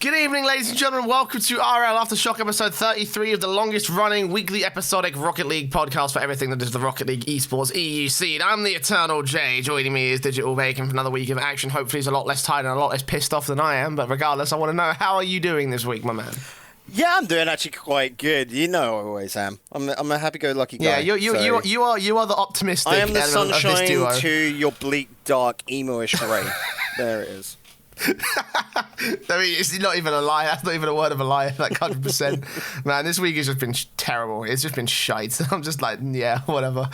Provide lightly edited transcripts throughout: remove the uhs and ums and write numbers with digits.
Good evening, ladies and gentlemen. Welcome to RLAfterShock episode 33 of the longest running weekly episodic Rocket League podcast for everything that is the Rocket League Esports EU scene. I'm the Eternal J. Joining me is Digital Bacon for another week of action. Hopefully he's a lot less tired and a lot less pissed off than I am, but regardless, I want to know, how are you doing this week, my man? Yeah, I'm doing actually quite good. You know I always am. I'm a happy-go-lucky guy. Yeah, you are the optimistic I am the element of this sunshine duo. to your bleak, dark, emo-ish grey. There it is. I mean, it's not even a lie. That's not even a word of a lie. Like 100%. Man, this week has just been terrible. It's just been shite. I'm just like, yeah, whatever.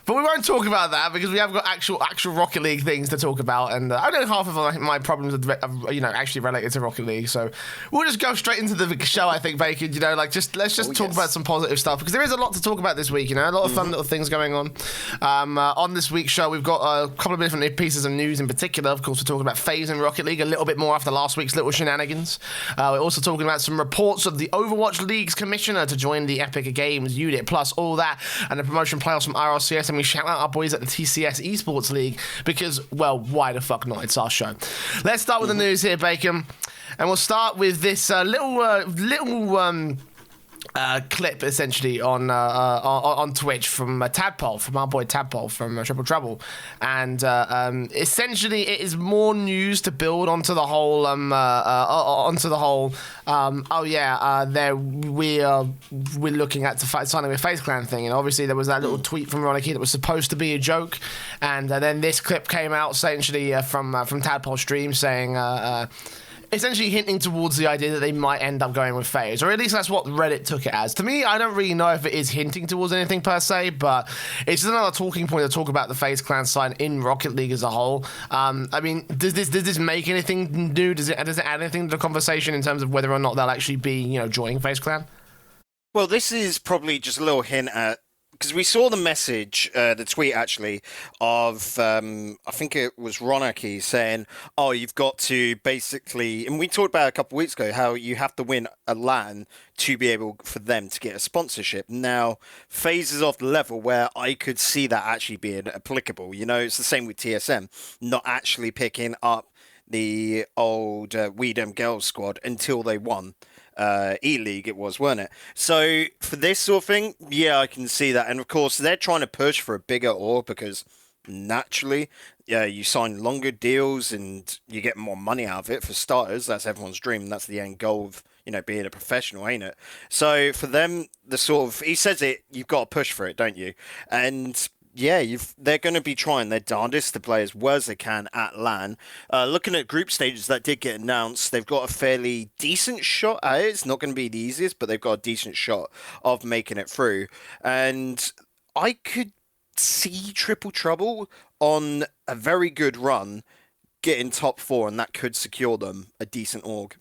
But we won't talk about that because we have got actual Rocket League things to talk about, and I know half of my problems are actually related to Rocket League. So we'll just go straight into the show. I think, Bacon. Let's just talk about some positive stuff because there is a lot to talk about this week. A lot of fun little things going on. On this week's show, we've got a couple of different pieces of news. In particular, of course, we're talking about Faze and Rocket League a little bit more after last week's little shenanigans. We're also talking about some reports of the Overwatch League's commissioner to join the Epic Games unit, plus all that and the promotion playoffs from RLCS. And we shout out our boys at the TCS Esports League because, well, why the fuck not? It's our show. Let's start with the news here, Bacon, and we'll start with this little clip essentially on Twitch from Tadpole, from our boy Tadpole from Triple Trouble, and essentially it is more news to build onto the whole we're looking at signing with Faze Clan thing, and obviously there was that little tweet from Roniki that was supposed to be a joke, and then this clip came out essentially from Tadpole's stream saying essentially hinting towards the idea that they might end up going with Faze, or at least that's what Reddit took it as. To me, I don't really know if it is hinting towards anything per se, but it's just another talking point to talk about the Faze Clan sign in Rocket League as a whole. I mean, does this make anything new? Does it add anything to the conversation in terms of whether or not they'll actually be, joining Faze Clan? Well, this is probably just a little hint at, because we saw the message, the tweet actually, of, I think it was Ronaki saying, oh, you've got to basically, and we talked about it a couple of weeks ago, how you have to win a LAN to be able for them to get a sponsorship. Now, Faze is off the level where I could see that actually being applicable. It's the same with TSM, not actually picking up the old Weedham Girls squad until they won. E-League it was, weren't it? So for this sort of thing, yeah, I can see that. And of course, they're trying to push for a bigger org because naturally, you sign longer deals and you get more money out of it for starters. That's everyone's dream. That's the end goal of, being a professional, ain't it? So for them, he says it, you've got to push for it, don't you? And yeah, they're going to be trying their darndest to play as well as they can at LAN. Looking at group stages that did get announced, they've got a fairly decent shot at it. It's not going to be the easiest, but they've got a decent shot of making it through. And I could see Triple Trouble on a very good run getting top 4, and that could secure them a decent org.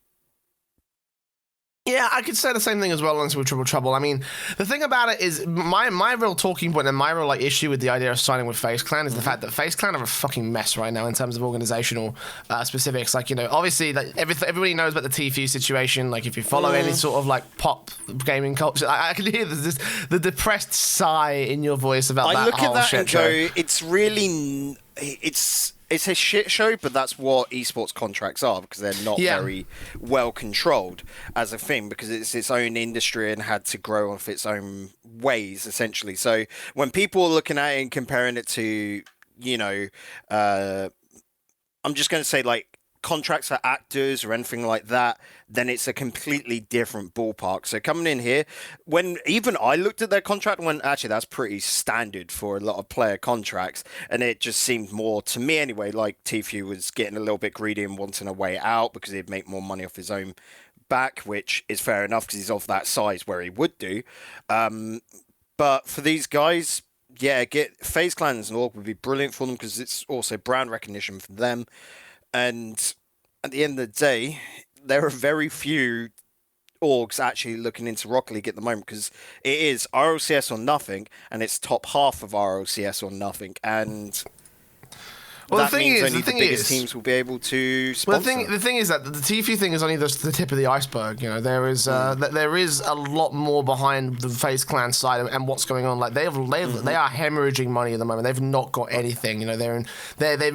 Yeah, I could say the same thing as well on with Triple Trouble. I mean, the thing about it is, my real talking point and my real issue with the idea of signing with Faze Clan is the fact that Faze Clan are a fucking mess right now in terms of organizational specifics. Like, obviously, like, everybody knows about the TFU situation. Like, if you follow any sort of like pop gaming culture, I can hear the depressed sigh in your voice about that whole shit show. I look at that and go, it's really, it's a shit show, but that's what esports contracts are, because they're not very well controlled as a thing, because it's its own industry and had to grow off its own ways, essentially. So when people are looking at it and comparing it to, I'm just going to say like contracts for actors or anything like that, then it's a completely different ballpark. So coming in here, when even I looked at their contract and went, actually, that's pretty standard for a lot of player contracts. And it just seemed more, to me anyway, like TFU was getting a little bit greedy and wanting a way out because he'd make more money off his own back, which is fair enough because he's of that size where he would do. But for these guys, yeah, get Faze Clans and org would be brilliant for them because it's also brand recognition for them. And at the end of the day, there are very few orgs actually looking into Rocket League at the moment because it is RLCS or nothing, and it's top half of RLCS or nothing. And that means only the biggest teams will be able to sponsor. Well, the thing is that the TFU thing is only the tip of the iceberg. There is a lot more behind the Faze Clan side and what's going on. Like they are hemorrhaging money at the moment. They've not got anything. They're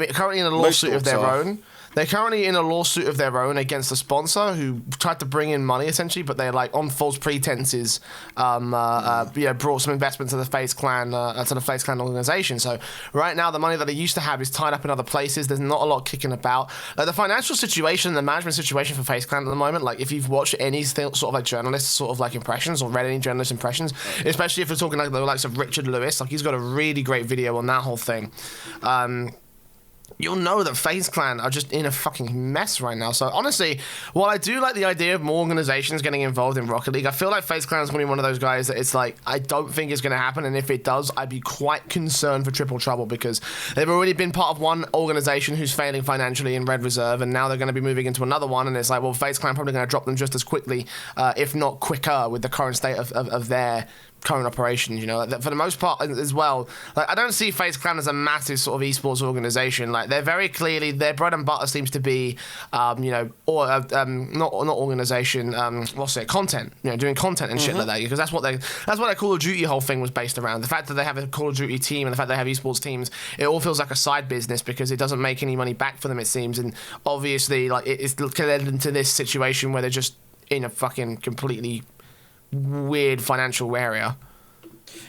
currently in a lawsuit of their own. They're currently in a lawsuit of their own against a sponsor who tried to bring in money, essentially, but they're like on false pretenses, brought some investment to the Faze Clan, organization. So right now, the money that they used to have is tied up in other places. There's not a lot kicking about. The financial situation, the management situation for Faze Clan at the moment, like if you've watched any sort of like journalist sort of like impressions or read any journalist impressions, especially if we're talking like the likes of Richard Lewis, like he's got a really great video on that whole thing. You'll know that Faze Clan are just in a fucking mess right now. So honestly, while I do like the idea of more organizations getting involved in Rocket League, I feel like Faze Clan is going to be one of those guys that it's like, I don't think it's going to happen. And if it does, I'd be quite concerned for Triple Trouble because they've already been part of one organization who's failing financially in Red Reserve. And now they're going to be moving into another one. And it's like, well, Faze Clan probably going to drop them just as quickly, if not quicker, with the current state of their current operations, you know, like for the most part as well. Like I don't see Faze Clan as a massive sort of esports organization. Like they're very clearly, their bread and butter seems to be, not organization, content. You know, doing content and shit like that, because that's what their Call of Duty whole thing was based around. The fact that they have a Call of Duty team and the fact they have esports teams, it all feels like a side business because it doesn't make any money back for them, it seems. And obviously, like it's led into this situation where they're just in a fucking completely weird financial area.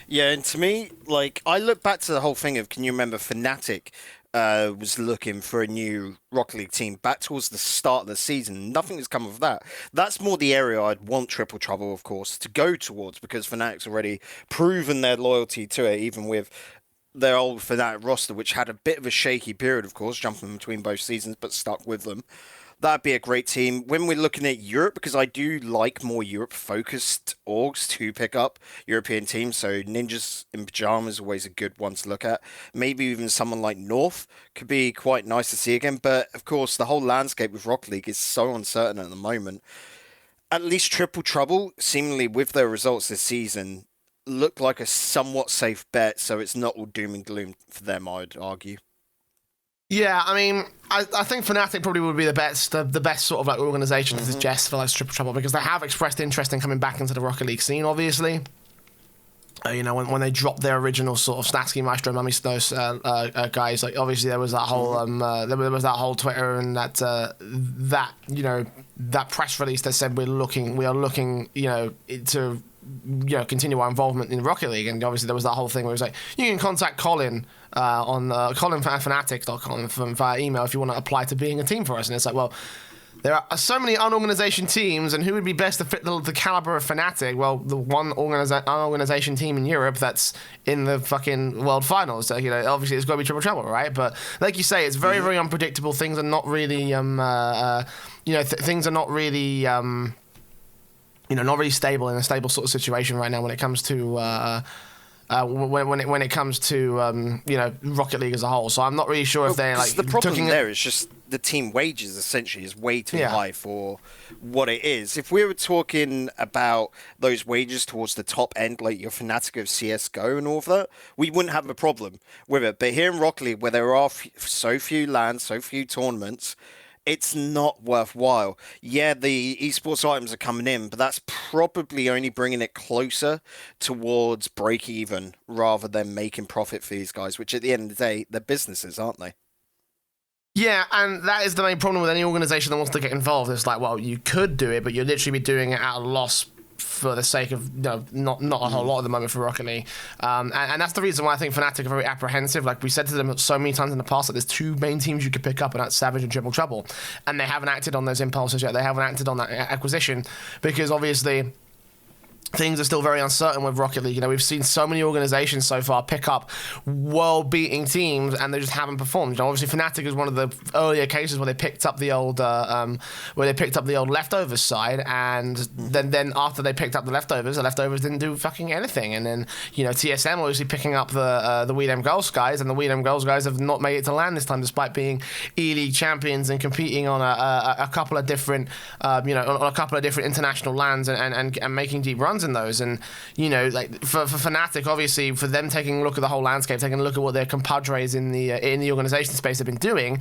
Yeah, and to me, like, I look back to the whole thing of, can you remember Fnatic was looking for a new Rocket League team back towards the start of the season? Nothing has come of that. That's more the area I'd want Triple Trouble, of course, to go towards, because Fnatic's already proven their loyalty to it, even with their old Fnatic roster, which had a bit of a shaky period, of course, jumping between both seasons, but stuck with them. That'd be a great team. When we're looking at Europe, because I do like more Europe-focused orgs to pick up European teams, so Ninjas in Pyjamas is always a good one to look at. Maybe even someone like North could be quite nice to see again, but of course, the whole landscape with Rocket League is so uncertain at the moment. At least Triple Trouble, seemingly with their results this season, look like a somewhat safe bet, so it's not all doom and gloom for them, I'd argue. Yeah, I mean, I think Fnatic probably would be the best sort of like organization to suggest for like Triple Trouble, because they have expressed interest in coming back into the Rocket League scene, obviously. You know, when they dropped their original sort of Snatsky, Maestro, Mummy Snows guys, like obviously there was that whole there was that whole Twitter and that press release that said we are looking, you know, to continue our involvement in Rocket League, and obviously there was that whole thing where it was like, you can contact Colin on Colin@Fnatic.com via email if you want to apply to being a team for us. And it's like, well, there are so many unorganization teams, and who would be best to fit the caliber of Fnatic? Well, the one unorganization team in Europe that's in the fucking World Finals. So, you know, obviously it's got to be Triple Trouble, right? But like you say, it's very, very unpredictable. Things are not really, things are not really, not really stable in a stable sort of situation right now when it comes to. When it comes to Rocket League as a whole, so I'm not really sure if they're like the problem there is just the team wages essentially is way too high for what it is. If we were talking about those wages towards the top end, like your Fnatic of CS:GO and all of that, we wouldn't have a problem with it. But here in Rocket League, where there are so few LANs, so few tournaments, it's not worthwhile. Yeah, the esports items are coming in, but that's probably only bringing it closer towards break even rather than making profit for these guys, which at the end of the day, they're businesses, aren't they? Yeah, and that is the main problem with any organization that wants to get involved. It's like, well, you could do it, but you'll literally be doing it at a loss for the sake of not a whole lot at the moment for Rocket League, and that's the reason why I think Fnatic are very apprehensive. Like we said to them so many times in the past that there's two main teams you could pick up, and that's Savage and Triple Trouble, and they haven't acted on those impulses yet. They haven't acted on that acquisition because obviously things are still very uncertain with Rocket League. You know, we've seen so many organizations so far pick up world-beating teams, and they just haven't performed. You know, obviously, Fnatic is one of the earlier cases where they picked up the old, leftovers side, and then after they picked up the leftovers didn't do fucking anything. And then TSM obviously picking up the We Girls guys, and the We Girls guys have not made it to LAN this time, despite being E-League champions and competing on a couple of different, on a couple of different international LANs and making deep runs in those. And like for Fnatic, obviously, for them taking a look at the whole landscape, taking a look at what their compadres in the organization space have been doing,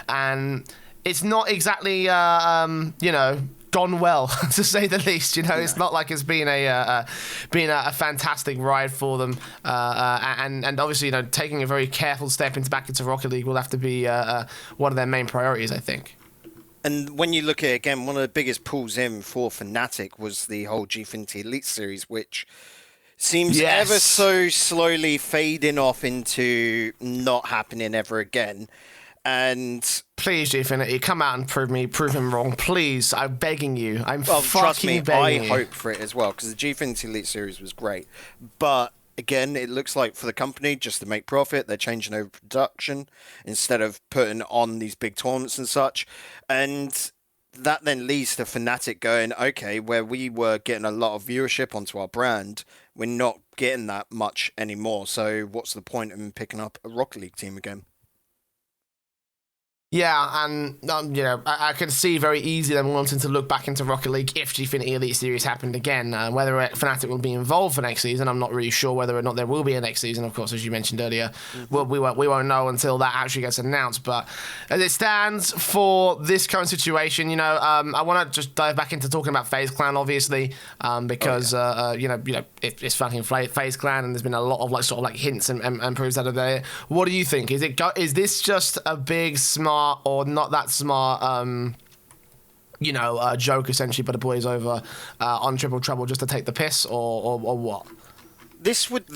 and it's not exactly gone well, to say the least. It's not like it's been a fantastic ride for them. And obviously, taking a very careful step back into Rocket League will have to be one of their main priorities, I think. And when you look at it again, one of the biggest pulls in for Fnatic was the whole Gfinity Elite Series, which seems ever so slowly fading off into not happening ever again. And please, Gfinity, come out and prove him wrong, please. I'm begging you. Trust me, begging I hope for it as well, because the Gfinity Elite Series was great. But again, it looks like for the company, just to make profit, they're changing over production instead of putting on these big tournaments and such. And that then leads to Fnatic going, okay, where we were getting a lot of viewership onto our brand, we're not getting that much anymore. So what's the point in picking up a Rocket League team again? Yeah, and I could see very easily them wanting to look back into Rocket League if Gfinity Elite Series happened again. Whether Fnatic will be involved for next season, I'm not really sure whether or not there will be a next season. Of course, as you mentioned earlier, well, we won't know until that actually gets announced. But as it stands for this current situation, I want to just dive back into talking about FaZe Clan, obviously, because it's fucking FaZe Clan, and there's been a lot of hints and proofs out of there. What do you think? Is this just a big smart or not that smart, joke essentially by the boys over on Triple Trouble just to take the piss, or what? This would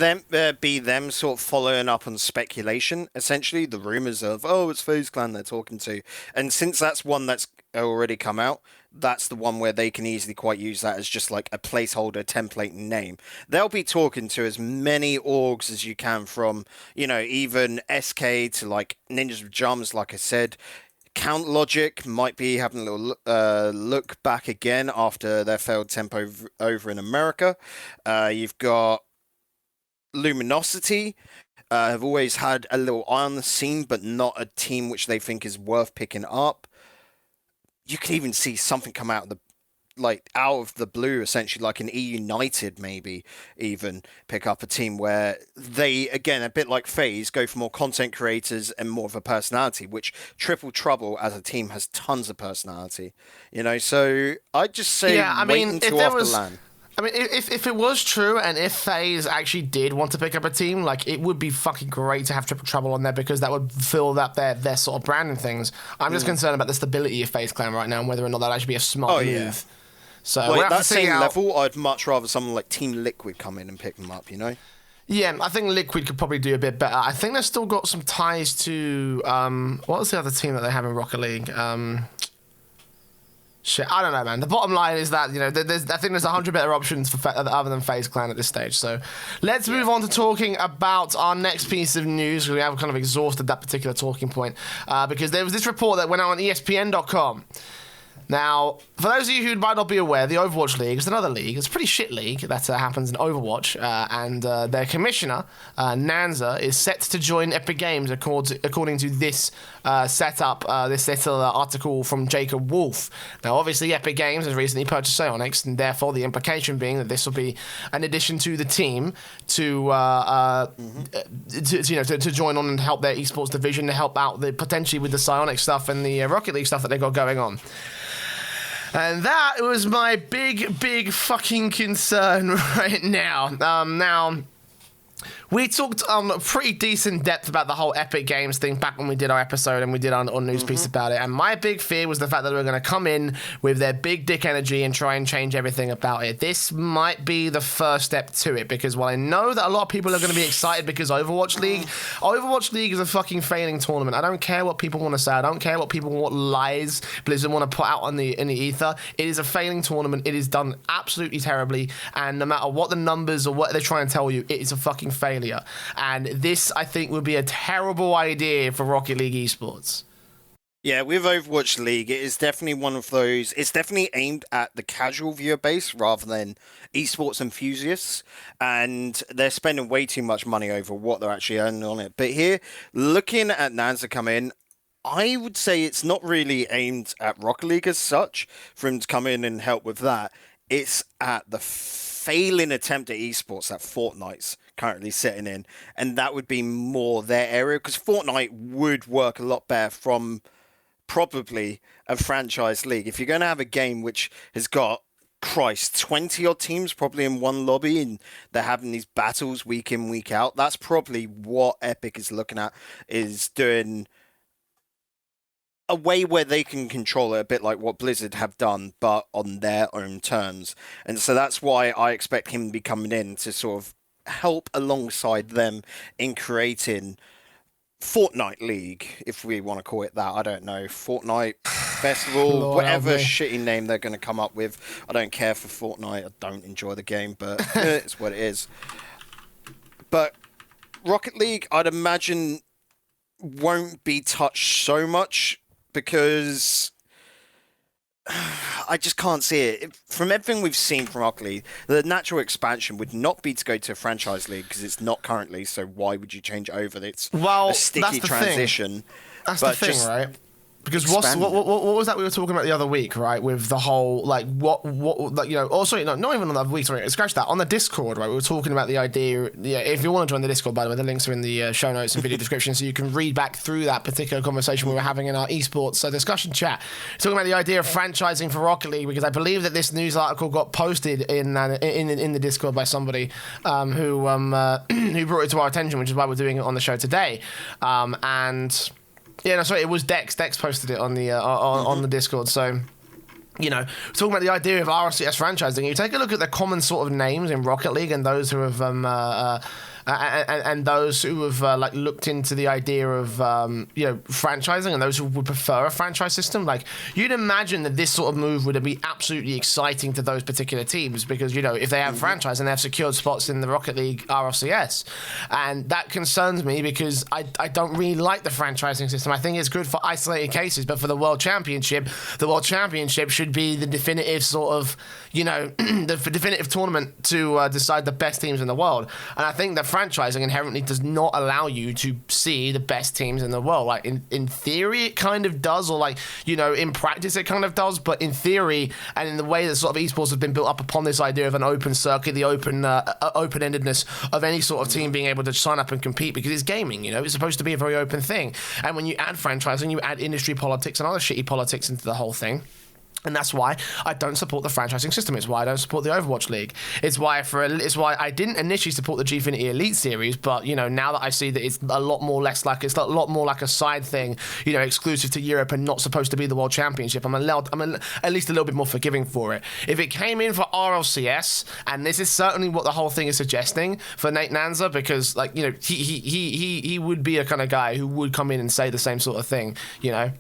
be them sort of following up on speculation, essentially, the rumours of, it's FaZe Clan they're talking to. And since that's one that's already come out, that's the one where they can easily quite use that as just like a placeholder template name. They'll be talking to as many orgs as you can, from, even SK to like Ninjas Pajamas, like I said. Count Logic might be having a little look back again after their failed tempo over in America. You've got Luminosity, have always had a little eye on the scene, but not a team which they think is worth picking up. You can even see something come out of the blue, essentially, like an E United maybe even pick up a team where they, again, a bit like FaZe, go for more content creators and more of a personality, which Triple Trouble as a team has tons of personality. So I'd just say wait until after LAN. If it was true, and if FaZe actually did want to pick up a team, it would be fucking great to have Triple Trouble on there, because that would fill up their sort of brand and things. I'm just concerned about the stability of FaZe Clan right now and whether or not that actually be a smart move. Yeah. So that same level, I'd much rather someone like Team Liquid come in and pick them up, Yeah, I think Liquid could probably do a bit better. I think they've still got some ties to what was the other team that they have in Rocket League? Shit, I don't know, man. The bottom line is that, I think there's 100 better options for other than FaZe Clan at this stage. So let's move on to talking about our next piece of news. We have kind of exhausted that particular talking point because there was this report that went out on ESPN.com. Now, for those of you who might not be aware, the Overwatch League is another league. It's a pretty shit league that happens in Overwatch, and their commissioner, Nanzer, is set to join Epic Games according to this setup, this little article from Jacob Wolf. Now, obviously, Epic Games has recently purchased Psyonix, and therefore the implication being that this will be an addition to the team to join on and help their esports division, to help out potentially with the Psyonix stuff and the Rocket League stuff that they got going on. And that was my big fucking concern right now. Now, we talked on pretty decent depth about the whole Epic Games thing back when we did our episode and we did our news piece about it. And my big fear was the fact that they were going to come in with their big dick energy and try and change everything about it. This might be the first step to it, because while I know that a lot of people are going to be excited because Overwatch League is a fucking failing tournament. I don't care what people want to say. I don't care what lies Blizzard want to put out in the ether. It is a failing tournament. It is done absolutely terribly. And no matter what the numbers or what they're trying to tell you, it is a fucking failure. And this, I think, would be a terrible idea for Rocket League Esports. Yeah, with Overwatch League, it is definitely one of those. It's definitely aimed at the casual viewer base rather than esports enthusiasts, and they're spending way too much money over what they're actually earning on it. But here, looking at Nanzer come in, I would say it's not really aimed at Rocket League as such for him to come in and help with that. It's at the failing attempt at esports that Fortnite's currently sitting in, and that would be more their area, because Fortnite would work a lot better from probably a franchise league. If you're going to have a game which has got, Christ, 20 odd teams probably in one lobby, and they're having these battles week in, week out, that's probably what Epic is looking at, is doing a way where they can control it a bit like what Blizzard have done, but on their own terms. And so that's why I expect him to be coming in to sort of help alongside them in creating Fortnite League, if we want to call it that. I don't know. Fortnite Festival, Lord whatever shitty name they're going to come up with. I don't care for Fortnite. I don't enjoy the game, but it's what it is. But Rocket League, I'd imagine, won't be touched so much because I just can't see it. From everything we've seen from Rocket League, the natural expansion would not be to go to a franchise league because it's not currently, so why would you change over? It's a sticky transition. That's the thing, right? Because what was that we were talking about the other week, right? With the whole, like, what like, you know, also, no, not even on the other week, sorry, scratch that. On the Discord, right, we were talking about the idea, yeah, if you want to join the Discord, by the way, the links are in the show notes and video description, so you can read back through that particular conversation we were having in our esports discussion chat. Talking about the idea of franchising for Rocket League, because I believe that this news article got posted in the Discord by somebody who brought it to our attention, which is why we're doing it on the show today. And yeah, no, sorry, it was Dex. Dex posted it on the on the Discord. So, you know, talking about the idea of RLCS franchising, you take a look at the common sort of names in Rocket League and those who have and those who have like looked into the idea of you know, franchising, and those who would prefer a franchise system. Like, you'd imagine that this sort of move would be absolutely exciting to those particular teams, because, you know, if they have franchise and they have secured spots in the Rocket League RLCS, and that concerns me because I don't really like the franchising system. I think it's good for isolated cases, but for the World Championship should be the definitive sort of, you know, the definitive tournament to decide the best teams in the world. And I think that franchising inherently does not allow you to see the best teams in the world. Like, in theory it kind of does, or, like, you know, in practice it kind of does, but in theory and in the way that sort of esports has been built up upon this idea of an open circuit, the open-endedness of any sort of team being able to sign up and compete, because it's gaming, you know, it's supposed to be a very open thing. And when you add franchising, you add industry politics and other shitty politics into the whole thing. And that's why I don't support the franchising system. It's why I don't support the Overwatch League. It's why I didn't initially support the Gfinity Elite series, but, you know, now that I see that it's a lot more like a side thing, you know, exclusive to Europe and not supposed to be the World Championship, I'm at least a little bit more forgiving for it. If it came in for RLCS, and this is certainly what the whole thing is suggesting for Nate Nanzer, because, like, you know, he would be a kind of guy who would come in and say the same sort of thing, you know.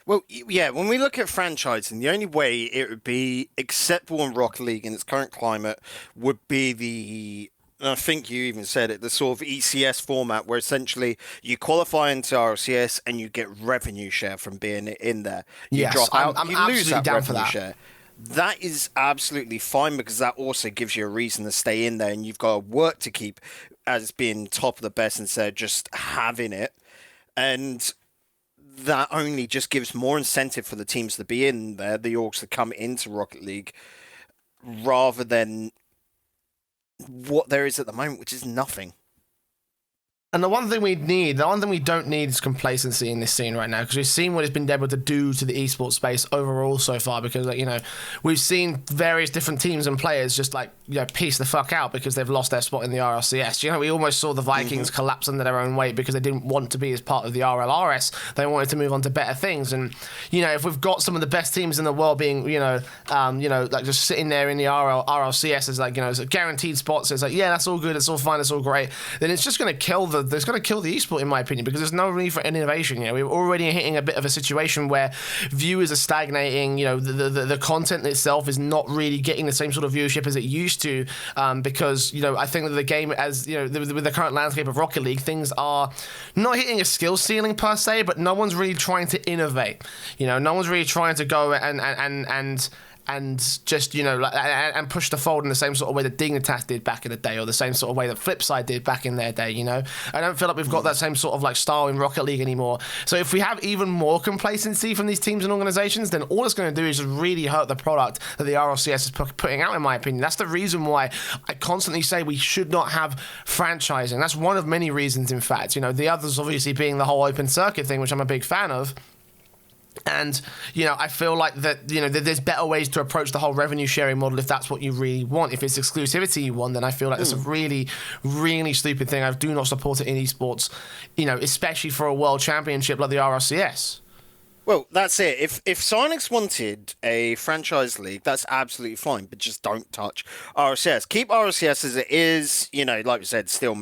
Well, yeah, when we look at franchising, the only way it would be acceptable in Rocket League in its current climate would be and I think you even said it, the sort of ECS format where essentially you qualify into RLCS and you get revenue share from being in there. You drop out, I'm you lose that revenue share. That is absolutely fine, because that also gives you a reason to stay in there, and you've got to work to keep as being top of the best instead of just having it. And that only just gives more incentive for the teams to be in there, the orgs to come into Rocket League, rather than what there is at the moment, which is nothing. And the one thing we don't need is complacency in this scene right now, because we've seen what it's been able to do to the esports space overall so far, because, like, you know, we've seen various different teams and players just, like, you know, piece the fuck out because they've lost their spot in the RLCS. You know, we almost saw the Vikings collapse under their own weight because they didn't want to be as part of the RLRS. They wanted to move on to better things. And, you know, if we've got some of the best teams in the world being, like just sitting there in the RLCS as, like, you know, as guaranteed spots, it's like, yeah, that's all good, it's all fine, it's all great, then it's just going to kill the esport, in my opinion, because there's no need for innovation. You know, we're already hitting a bit of a situation where viewers are stagnating. You know, the content itself is not really getting the same sort of viewership as it used to, because, you know, I think that the game, as, you know, with the current landscape of Rocket League, things are not hitting a skill ceiling per se, but no one's really trying to innovate. You know, no one's really trying to go and and just, and push the fold in the same sort of way that Dignitas did back in the day, or the same sort of way that Flipside did back in their day, I don't feel like we've got that same sort of like style in Rocket League anymore. So if we have even more complacency from these teams and organizations, then all it's going to do is just really hurt the product that the RLCS is putting out, in my opinion. That's the reason why I constantly say we should not have franchising. That's one of many reasons, in fact. The others obviously being the whole open circuit thing, which I'm a big fan of. And, I feel like that, that there's better ways to approach the whole revenue sharing model if that's what you really want. If it's exclusivity you want, then I feel like it's a really, really stupid thing. I do not support it in esports, especially for a world championship like the RLCS. Well, that's it. If Psyonix wanted a franchise league, that's absolutely fine, but just don't touch RLCS. Keep RLCS as it is, like we said, still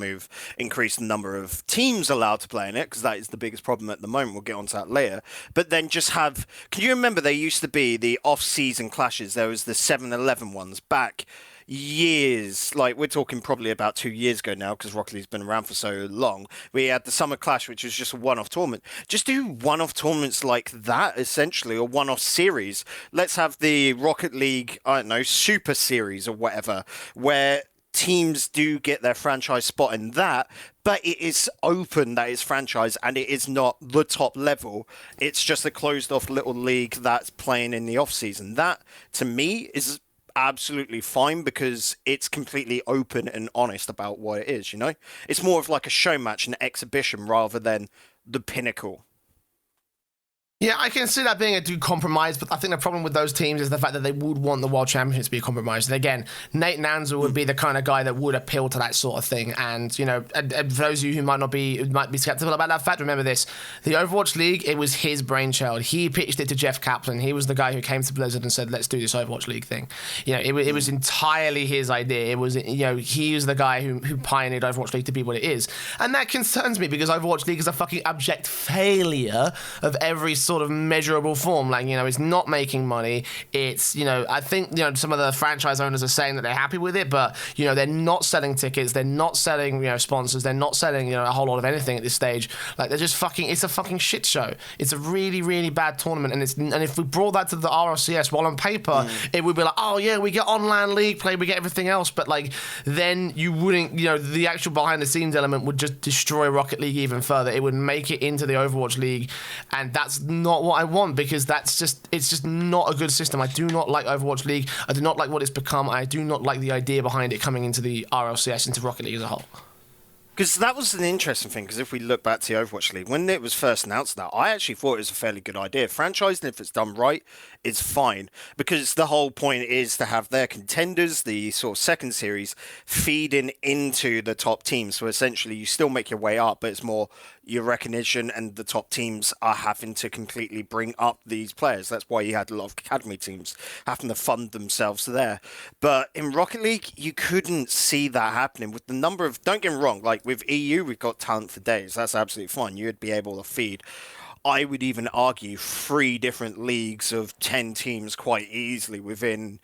increase the number of teams allowed to play in it, because that is the biggest problem at the moment. We'll get onto that later. But then just can you remember there used to be the off-season clashes? There was the 7-11 ones back years, like we're talking probably about 2 years ago now, because Rocket League's been around for so long. We had the Summer Clash, which was just a one-off tournament. Just do one-off tournaments like that, essentially, or one-off series. Let's have the Rocket League, I don't know, Super Series or whatever, where teams do get their franchise spot in that, but it is open, that is franchise, and it is not the top level. It's just a closed-off little league that's playing in the off-season. That, to me, is absolutely fine, because it's completely open and honest about what it is, It's more of like a show match, an exhibition, rather than the pinnacle. Yeah, I can see that being a compromise, but I think the problem with those teams is the fact that they would want the World Championships to be a compromise. And again, Nate Nanzer would be the kind of guy that would appeal to that sort of thing. And, and for those of you who might be skeptical about that fact, remember this. The Overwatch League, it was his brainchild. He pitched it to Jeff Kaplan. He was the guy who came to Blizzard and said, let's do this Overwatch League thing. It was entirely his idea. It was, he was the guy who pioneered Overwatch League to be what it is. And that concerns me, because Overwatch League is a fucking abject failure of every sort of measurable form. Like, it's not making money. It's, I think, some of the franchise owners are saying that they're happy with it, but, they're not selling tickets. They're not selling, sponsors. They're not selling, a whole lot of anything at this stage. Like, they're just it's a fucking shit show. It's a really, really bad tournament. And if we brought that to the RLCS, well, on paper, it would be like, oh yeah, we get online league play, we get everything else. But like, then you wouldn't, the actual behind the scenes element would just destroy Rocket League even further. It would make it into the Overwatch League. And that's not what I want, because it's just not a good system. I do not like Overwatch League. I do not like what it's become. I do not like the idea behind it coming into the RLCS, into Rocket League as a whole. Because that was an interesting thing, because if we look back to the Overwatch League, when it was first announced that, I actually thought it was a fairly good idea. Franchising, if it's done right, is fine. Because the whole point is to have their contenders, the sort of second series, feeding into the top teams. So essentially, you still make your way up, but it's more your recognition, and the top teams are having to completely bring up these players. That's why you had a lot of academy teams having to fund themselves there. But in Rocket League, you couldn't see that happening with the number of... Don't get me wrong, like with EU, we've got talent for days. That's absolutely fine. You'd be able to feed, I would even argue, 3 different leagues of 10 teams quite easily within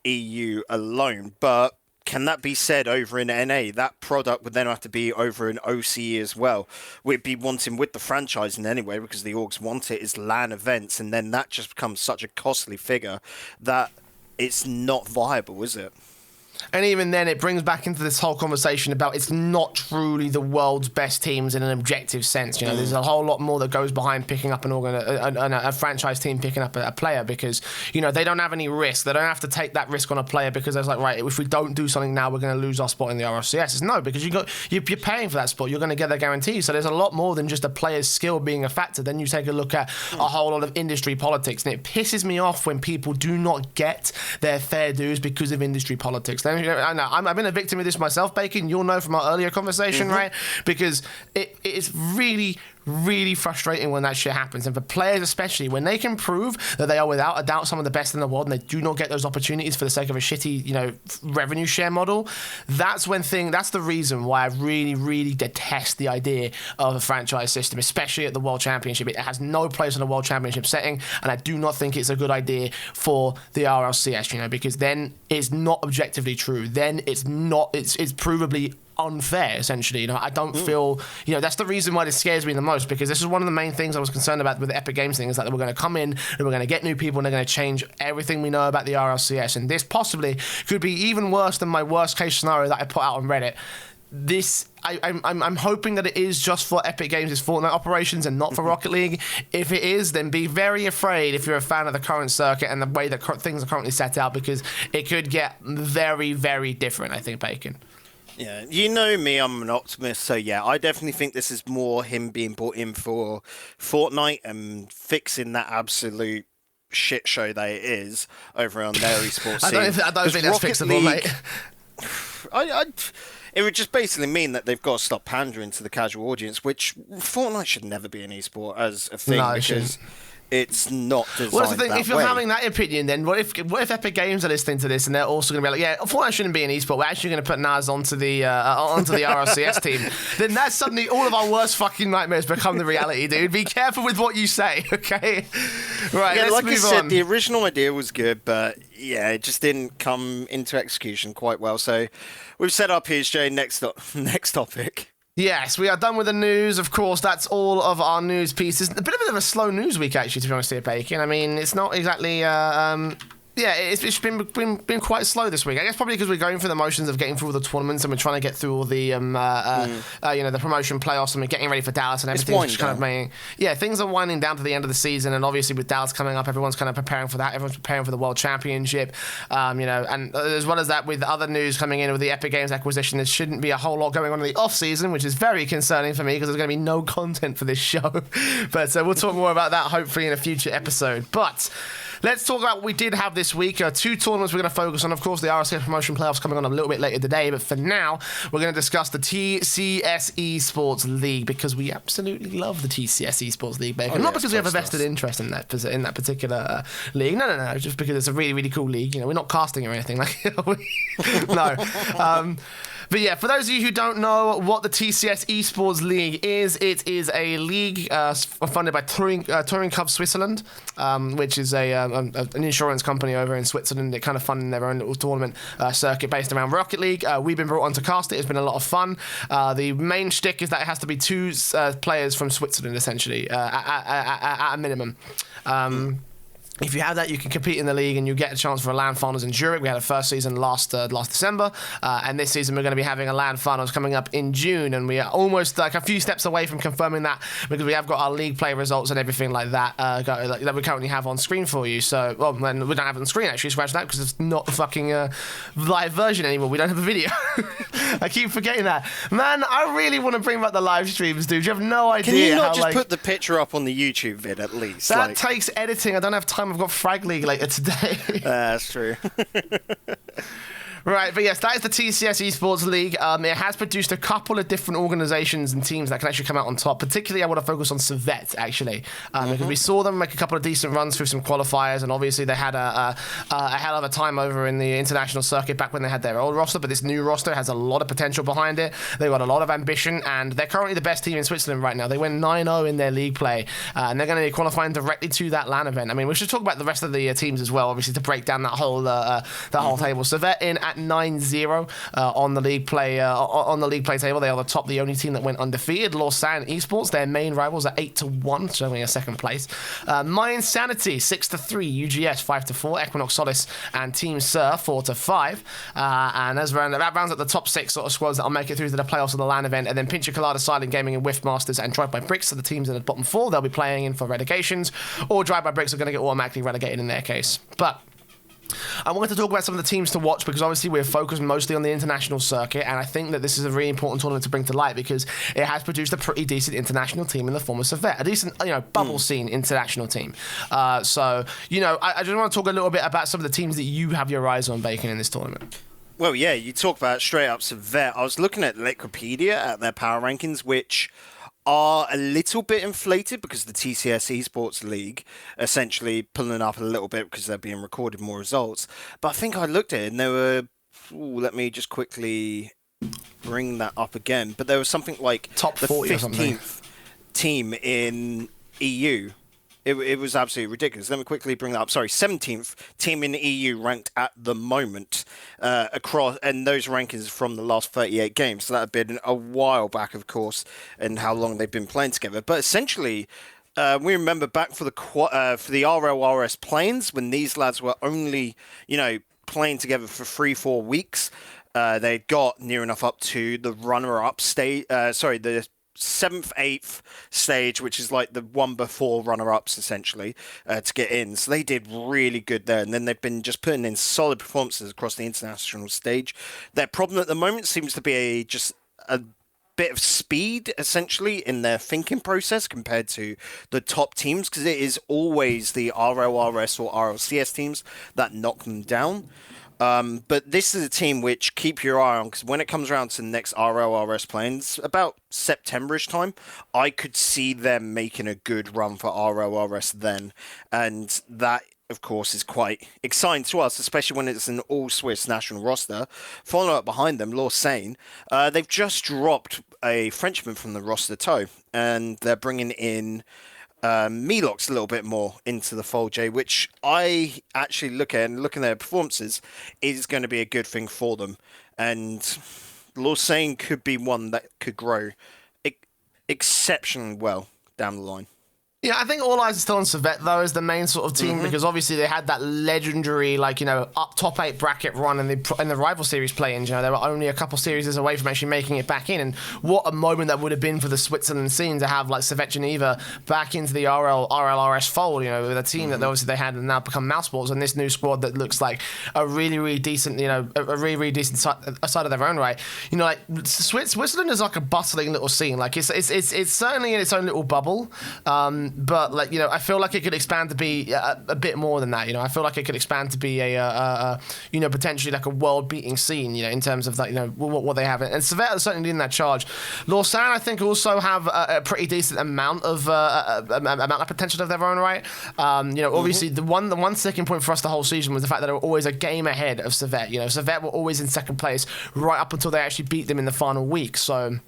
EU alone. But can that be said over in NA? That product would then have to be over in OCE as well. We'd be wanting, with the franchising anyway, because the orgs want it, is LAN events, and then that just becomes such a costly figure that it's not viable, is it? And even then, it brings back into this whole conversation about it's not truly the world's best teams in an objective sense. There's a whole lot more that goes behind picking up a franchise team picking up a player, because, they don't have any risk. They don't have to take that risk on a player, because it's like, right, if we don't do something now, we're going to lose our spot in the RLCS. It's no, because you're paying for that spot. You're going to get that guarantee. So there's a lot more than just a player's skill being a factor. Then you take a look at a whole lot of industry politics, and it pisses me off when people do not get their fair dues because of industry politics. I know, I've been a victim of this myself, Bacon. You'll know from our earlier conversation, right? Because it is really, really frustrating when that shit happens. And for players especially, when they can prove that they are without a doubt some of the best in the world, and they do not get those opportunities for the sake of a shitty, revenue share model, that's the reason why I really, really detest the idea of a franchise system, especially at the World Championship. It has no place in a World Championship setting, and I do not think it's a good idea for the RLCS, because then it's not objectively true. Then it's provably unfair, essentially. I don't feel, that's the reason why this scares me the most, because this is one of the main things I was concerned about with the Epic Games thing, is that we're going to come in and we're going to get new people and they're going to change everything we know about the RLCS, and this possibly could be even worse than my worst case scenario that I put out on Reddit. I'm hoping that it is just for Epic Games' Fortnite operations and not for Rocket League. If it is, then be very afraid if you're a fan of the current circuit and the way that things are currently set out, because it could get very, very different, I think, Bacon. Yeah, you know me, I'm an optimist, so yeah, I definitely think this is more him being brought in for Fortnite and fixing that absolute shit show that it is over on their esports scene. I don't think that's fixable, mate. It would just basically mean that they've got to stop pandering to the casual audience, which Fortnite should never be an esport as a thing, because it's not designed well, that's the thing. that if you're way. having that opinion, then what if Epic Games are listening to this and they're also going to be like, yeah, Fortnite shouldn't be an esport, we're actually going to put Naz onto the RLCS team, then that's suddenly all of our worst fucking nightmares become the reality, dude. Be careful with what you say, okay? Right, yeah, let's like move I said, on. the original idea was good, but yeah, it just didn't come into execution quite well. So we've set up here, Jay. Next topic. Yes, we are done with the news. Of course, that's all of our news pieces. A bit of a slow news week, actually, to be honest here, Bacon. I mean, it's not exactly... it's been quite slow this week. I guess probably because we're going through the motions of getting through all the tournaments and we're trying to get through all the the promotion playoffs, and we're getting ready for Dallas and everything. Just kind of things are winding down to the end of the season, and obviously with Dallas coming up, everyone's kind of preparing for that. Everyone's preparing for the World Championship, and as well as that, with other news coming in with the Epic Games acquisition, there shouldn't be a whole lot going on in the off season, which is very concerning for me because there's going to be no content for this show. But we'll talk more about that hopefully in a future episode. But let's talk about what we did have this week. Two tournaments we're going to focus on. Of course, the RLCS promotion playoffs coming on a little bit later today. But for now, we're going to discuss the TCS Esports League, because we absolutely love the TCS Esports League, Bacon. Not because we have a vested interest in that particular league. No. Just because it's a really, really cool league. We're not casting or anything. No. But yeah, for those of you who don't know what the TCS Esports League is, it is a league funded by Touring Club Switzerland, which is an insurance company over in Switzerland. They're kind of funding their own little tournament circuit based around Rocket League. We've been brought on to cast it. It's been a lot of fun. The main shtick is that it has to be two players from Switzerland, essentially, at a minimum. If you have that, you can compete in the league and you get a chance for a LAN finals in Zurich. We had a first season last December, and this season we're going to be having a LAN finals coming up in June, and we are almost like a few steps away from confirming that, because we have got our league play results and everything like that that we currently have on screen for you. So, well, we don't have it on screen actually, scratch that, because it's not the fucking live version anymore. We don't have a video. I keep forgetting that. Man, I really want to bring back the live streams, dude. You have no idea. Can you not just put the picture up on the YouTube vid at least? That takes editing. I don't have time. I've got Frag League later today. That's true. Right, but yes, that is the TCS Esports League. It has produced a couple of different organizations and teams that can actually come out on top. Particularly, I want to focus on Servette, actually, because we saw them make a couple of decent runs through some qualifiers, and obviously they had a hell of a time over in the international circuit back when they had their old roster, but this new roster has a lot of potential behind it. They've got a lot of ambition, and they're currently the best team in Switzerland right now. They went 9-0 in their league play, and they're going to be qualifying directly to that LAN event. I mean, we should talk about the rest of the teams as well, obviously, to break down that whole table. Servette in at 9-0 on the league play table. They are the top, the only team that went undefeated. Lausanne Esports, their main rivals, are 8-1, showing a second place. My Insanity 6-3, UGS 5-4, Equinox Solace and Team Sur 4-5. And as that rounds up the top 6 sort of squads that will make it through to the playoffs of the LAN event. And then Pincher Colada, Silent Gaming, and Whiff Masters and Drive by Bricks are the teams in the bottom 4. They'll be playing in for relegations, or Drive by Bricks are going to get automatically relegated in their case. But I wanted to talk about some of the teams to watch, because obviously we're focused mostly on the international circuit, and I think that this is a really important tournament to bring to light, because it has produced a pretty decent international team in the form of Servette, a decent, bubble scene international team. I just want to talk a little bit about some of the teams that you have your eyes on, Bacon, in this tournament. Well, yeah, you talk about straight up Servette. I was looking at Wikipedia at their power rankings, which are a little bit inflated because the TCS Esports League essentially pulling up a little bit because they're being recorded more results. But I think I looked at it and there were, let me just quickly bring that up again. But there was something like top the 40 15th team in EU It was absolutely ridiculous. Let me quickly bring that up. Sorry, 17th team in the EU ranked at the moment across, and those rankings from the last 38 games. So that had been a while back, of course, and how long they've been playing together. But essentially, we remember back for the RLRS planes when these lads were only, playing together for 3-4 weeks. They got near enough up to the runner-up stage. The 7th, 8th stage, which is like the one before runner-ups, essentially, to get in. So they did really good there. And then they've been just putting in solid performances across the international stage. Their problem at the moment seems to be just a bit of speed, essentially, in their thinking process compared to the top teams, because it is always the RLRS or RLCS teams that knock them down. But this is a team which keep your eye on, because when it comes around to the next RLRS planes, about September-ish time, I could see them making a good run for RLRS then. And that, of course, is quite exciting to us, especially when it's an all-Swiss national roster. Following up behind them, Lausanne, they've just dropped a Frenchman from the roster toe, and they're bringing in Melox a little bit more into the fold, Jay, which I actually looking at their performances is going to be a good thing for them. And Lausanne could be one that could grow exceptionally well down the line. Yeah, I think all eyes are still on Servette, though, as the main sort of team, because obviously they had that legendary, up top 8 bracket run in the rival series play-ins. They were only a couple series away from actually making it back in, and what a moment that would have been for the Switzerland scene to have, Servette Geneva back into the RLRS fold, with a team that obviously they had and now become mousesports, and this new squad that looks like a really, really decent, a really, really decent side of their own right. Switzerland is like a bustling little scene. It's certainly in its own little bubble, but I feel like it could expand to be a bit more than that. I feel like it could expand to be a potentially like a world-beating scene. In terms of what they have, and Servette is certainly leading that charge. Lausanne, I think, also have a pretty decent amount of potential of their own right. Obviously the one sticking point for us the whole season was the fact that they were always a game ahead of Servette. Servette were always in second place right up until they actually beat them in the final week. So,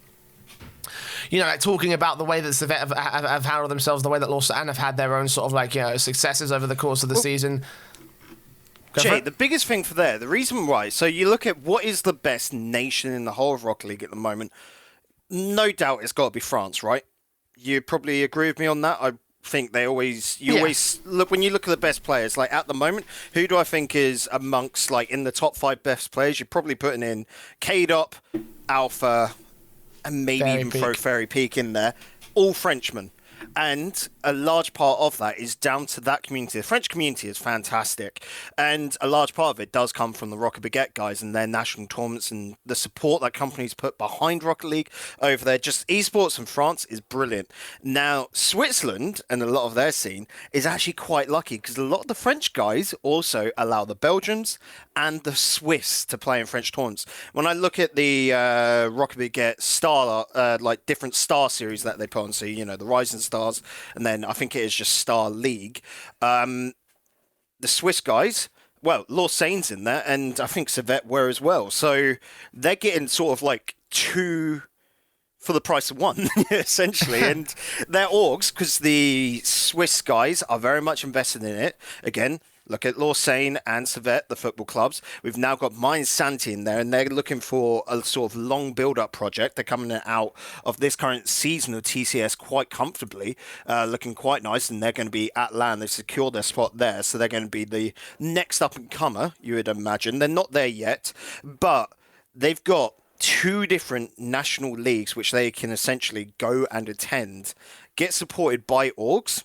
talking about the way that Servette have handled themselves, the way that Lausanne have had their own sort of successes over the course of the season. Jay, the biggest thing for the reason why, so you look at what is the best nation in the whole of Rocket League at the moment, no doubt it's got to be France, right? You probably agree with me on that. I think always look, when you look at the best players, at the moment, who do I think is amongst, in the top 5 best players? You're probably putting in K-Dop, Alpha, and maybe even throw Fairy Peak in there, all Frenchmen. And a large part of that is down to that community. The French community is fantastic. And a large part of it does come from the Rocket Baguette guys and their national tournaments and the support that companies put behind Rocket League over there. Just esports in France is brilliant. Now, Switzerland and a lot of their scene is actually quite lucky because a lot of the French guys also allow the Belgians and the Swiss to play in French tournaments. When I look at the Rocket Baguette star, different star series that they put on, so, the Rising Stars, and then I think it is just Star League. The Swiss guys, Lausanne's in there, and I think Servette were as well. So they're getting sort of 2 for the price of 1, essentially. And they're orgs, because the Swiss guys are very much invested in it. Again, look at Lausanne and Servette, the football clubs. We've now got Mine Santi in there, and they're looking for a sort of long build-up project. They're coming out of this current season of TCS quite comfortably, looking quite nice, and they're going to be at land. They've secured their spot there, so they're going to be the next up-and-comer, you would imagine. They're not there yet, but they've got 2 different national leagues which they can essentially go and attend, get supported by orgs.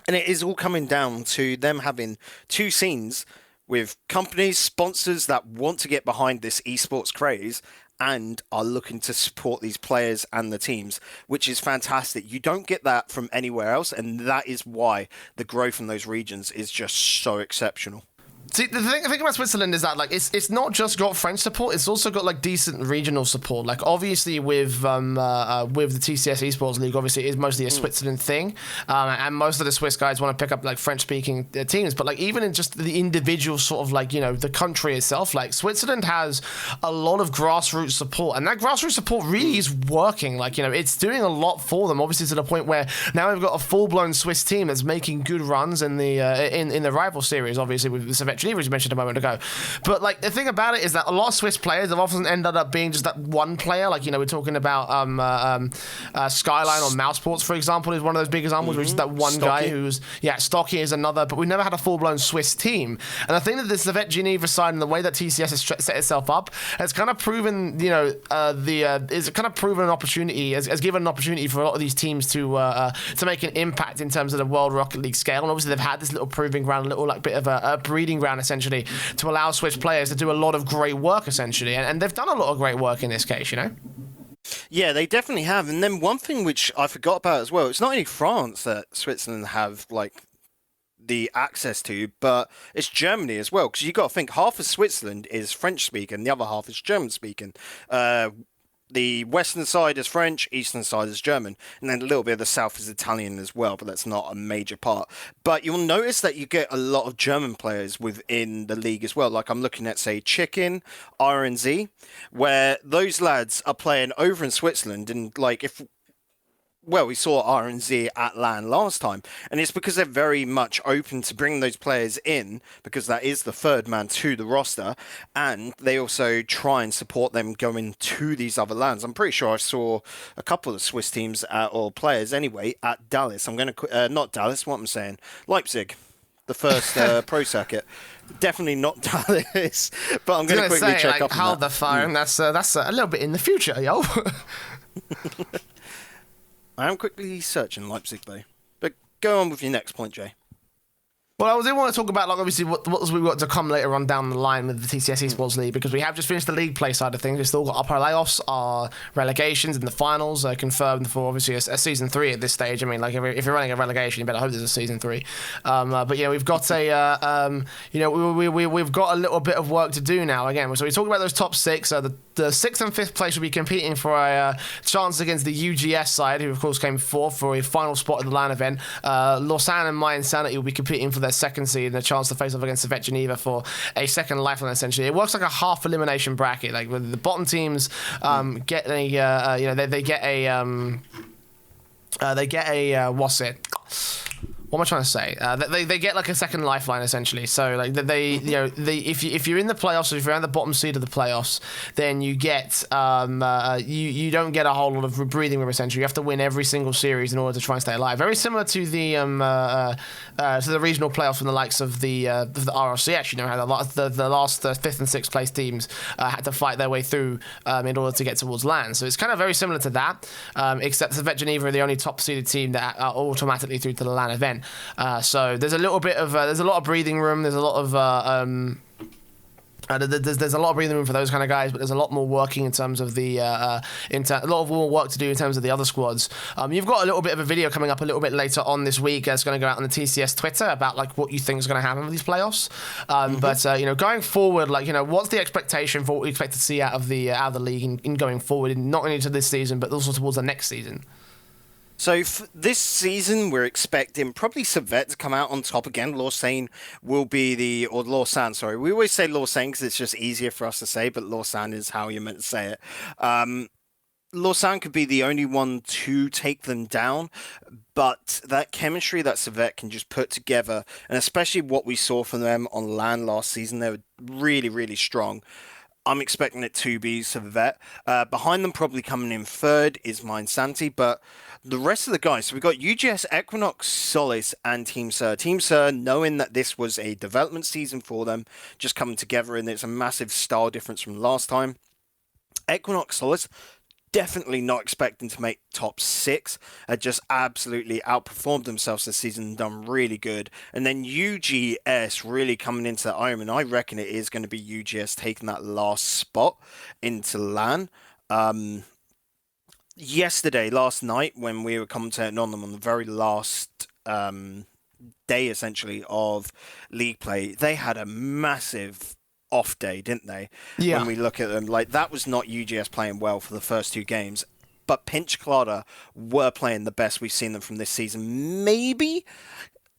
And it is all coming down to them having 2 scenes with companies, sponsors that want to get behind this esports craze and are looking to support these players and the teams, which is fantastic. You don't get that from anywhere else, and that is why the growth in those regions is just so exceptional. See, the thing about Switzerland is that like it's not just got French support; it's also got like decent regional support. Like obviously with the TCS Esports League, obviously it is mostly a Switzerland thing, and most of the Swiss guys want to pick up like French-speaking teams. But like even in just the individual sort of like the country itself, like Switzerland has a lot of grassroots support, and that grassroots support really is working. Like it's doing a lot for them. Obviously to the point where now we've got a full-blown Swiss team that's making good runs in the in the rival series. Obviously with the Servette Geneva, as you mentioned a moment ago. But like the thing about it is that a lot of Swiss players have often ended up being just that one player. Like we're talking about Skyline or Mouseports, for example, is one of those big examples, which is that one guy who's Stocky is another. But we never had a full-blown Swiss team. And I think that the Servette Geneva side and the way that TCS has set itself up has kind of proven it's kind of proven an opportunity, has given an opportunity for a lot of these teams to make an impact in terms of the World Rocket League scale. And obviously they've had this little proving ground, a little like bit of a breeding ground essentially, to allow Swiss players to do a lot of great work essentially, and they've done a lot of great work in this case. Yeah, they definitely have. And then one thing which I forgot about as well, it's not only France that Switzerland have like the access to, but it's Germany as well, because you got to think half of Switzerland is French speaking, the other half is German speaking. The western side is French, eastern side is German, and then a little bit of the south is Italian as well, but that's not a major part. But you'll notice that you get a lot of German players within the league as well. Like I'm looking at, say, Chicken, RNZ, where those lads are playing over in Switzerland, and like we saw RNZ at LAN last time, and it's because they're very much open to bringing those players in, because that is the third man to the roster, and they also try and support them going to these other LANs. I'm pretty sure I saw a couple of Swiss teams, or players anyway, at Dallas. I'm going to, not Dallas, what I'm saying, Leipzig, the first pro circuit. Definitely not Dallas, but I'm going to quickly check up on how the phone. That's a little bit in the future, yo. I am quickly searching Leipzig, though. But go on with your next point, Jay. Well, I did want to talk about, like, obviously, what we've got to come later on down the line with the TCS Esports League, because we have just finished the league play side of things. We've still got our playoffs, our relegations, and the finals confirmed for, obviously, a Season 3 at this stage. I mean, like, if you're running a relegation, you better hope there's a Season 3. But, we've got we've got a little bit of work to do now, again. So we talk about those top six. The 6th and 5th place will be competing for a chance against the UGS side, who, of course, came fourth for a final spot at the LAN event. Lausanne and My Insanity will be competing for their second seed and a chance to face off against Servette Geneva for a second lifeline. Essentially, it works like a half elimination bracket. Like the bottom teams get a what's it? What am I trying to say? They get like a second lifeline essentially. So like if you're in the playoffs, or if you're at the bottom seed of the playoffs, then you get you don't get a whole lot of breathing room essentially. You have to win every single series in order to try and stay alive. Very similar to the regional playoffs from the likes of the RLCS. You know how the last 5th and 6th place teams had to fight their way through in order to get towards LAN. So it's kind of very similar to that, except Servette Geneva are the only top seeded team that are automatically through to the LAN event. So there's a little bit of there's a lot of breathing room. There's a lot of there's a lot of breathing room for those kind of guys, but there's a lot more working in terms of a lot of more work to do in terms of the other squads. You've got a little bit of a video coming up a little bit later on this week. It's going to go out on the TCS Twitter about like what you think is going to happen with these playoffs. But going forward, like what's the expectation for what we expect to see out of the league in going forward, not only to this season but also towards the next season? So this season, we're expecting probably Servette to come out on top again. Lausanne will be Lausanne, sorry. We always say Lausanne because it's just easier for us to say, but Lausanne is how you're meant to say it. Lausanne could be the only one to take them down, but that chemistry that Servette can just put together, and especially what we saw from them on LAN last season, they were really, really strong. I'm expecting it to be Servette. Behind them, probably coming in third, is My Insanity, but the rest of the guys, so we've got UGS, Equinox, Solace, and Team Sir. Team Sir, knowing that this was a development season for them, just coming together, and it's a massive style difference from last time. Equinox, Solace, definitely not expecting to make top 6. Just absolutely outperformed themselves this season and done really good. And then UGS really coming into their own, and I reckon it is going to be UGS taking that last spot into LAN. Last night, when we were commentating on them on the very last day essentially of league play, they had a massive off day, didn't they? Yeah. When we look at them, like that was not UGS playing well for the first 2 games, but Pinch Clotter were playing the best we've seen them from this season. Maybe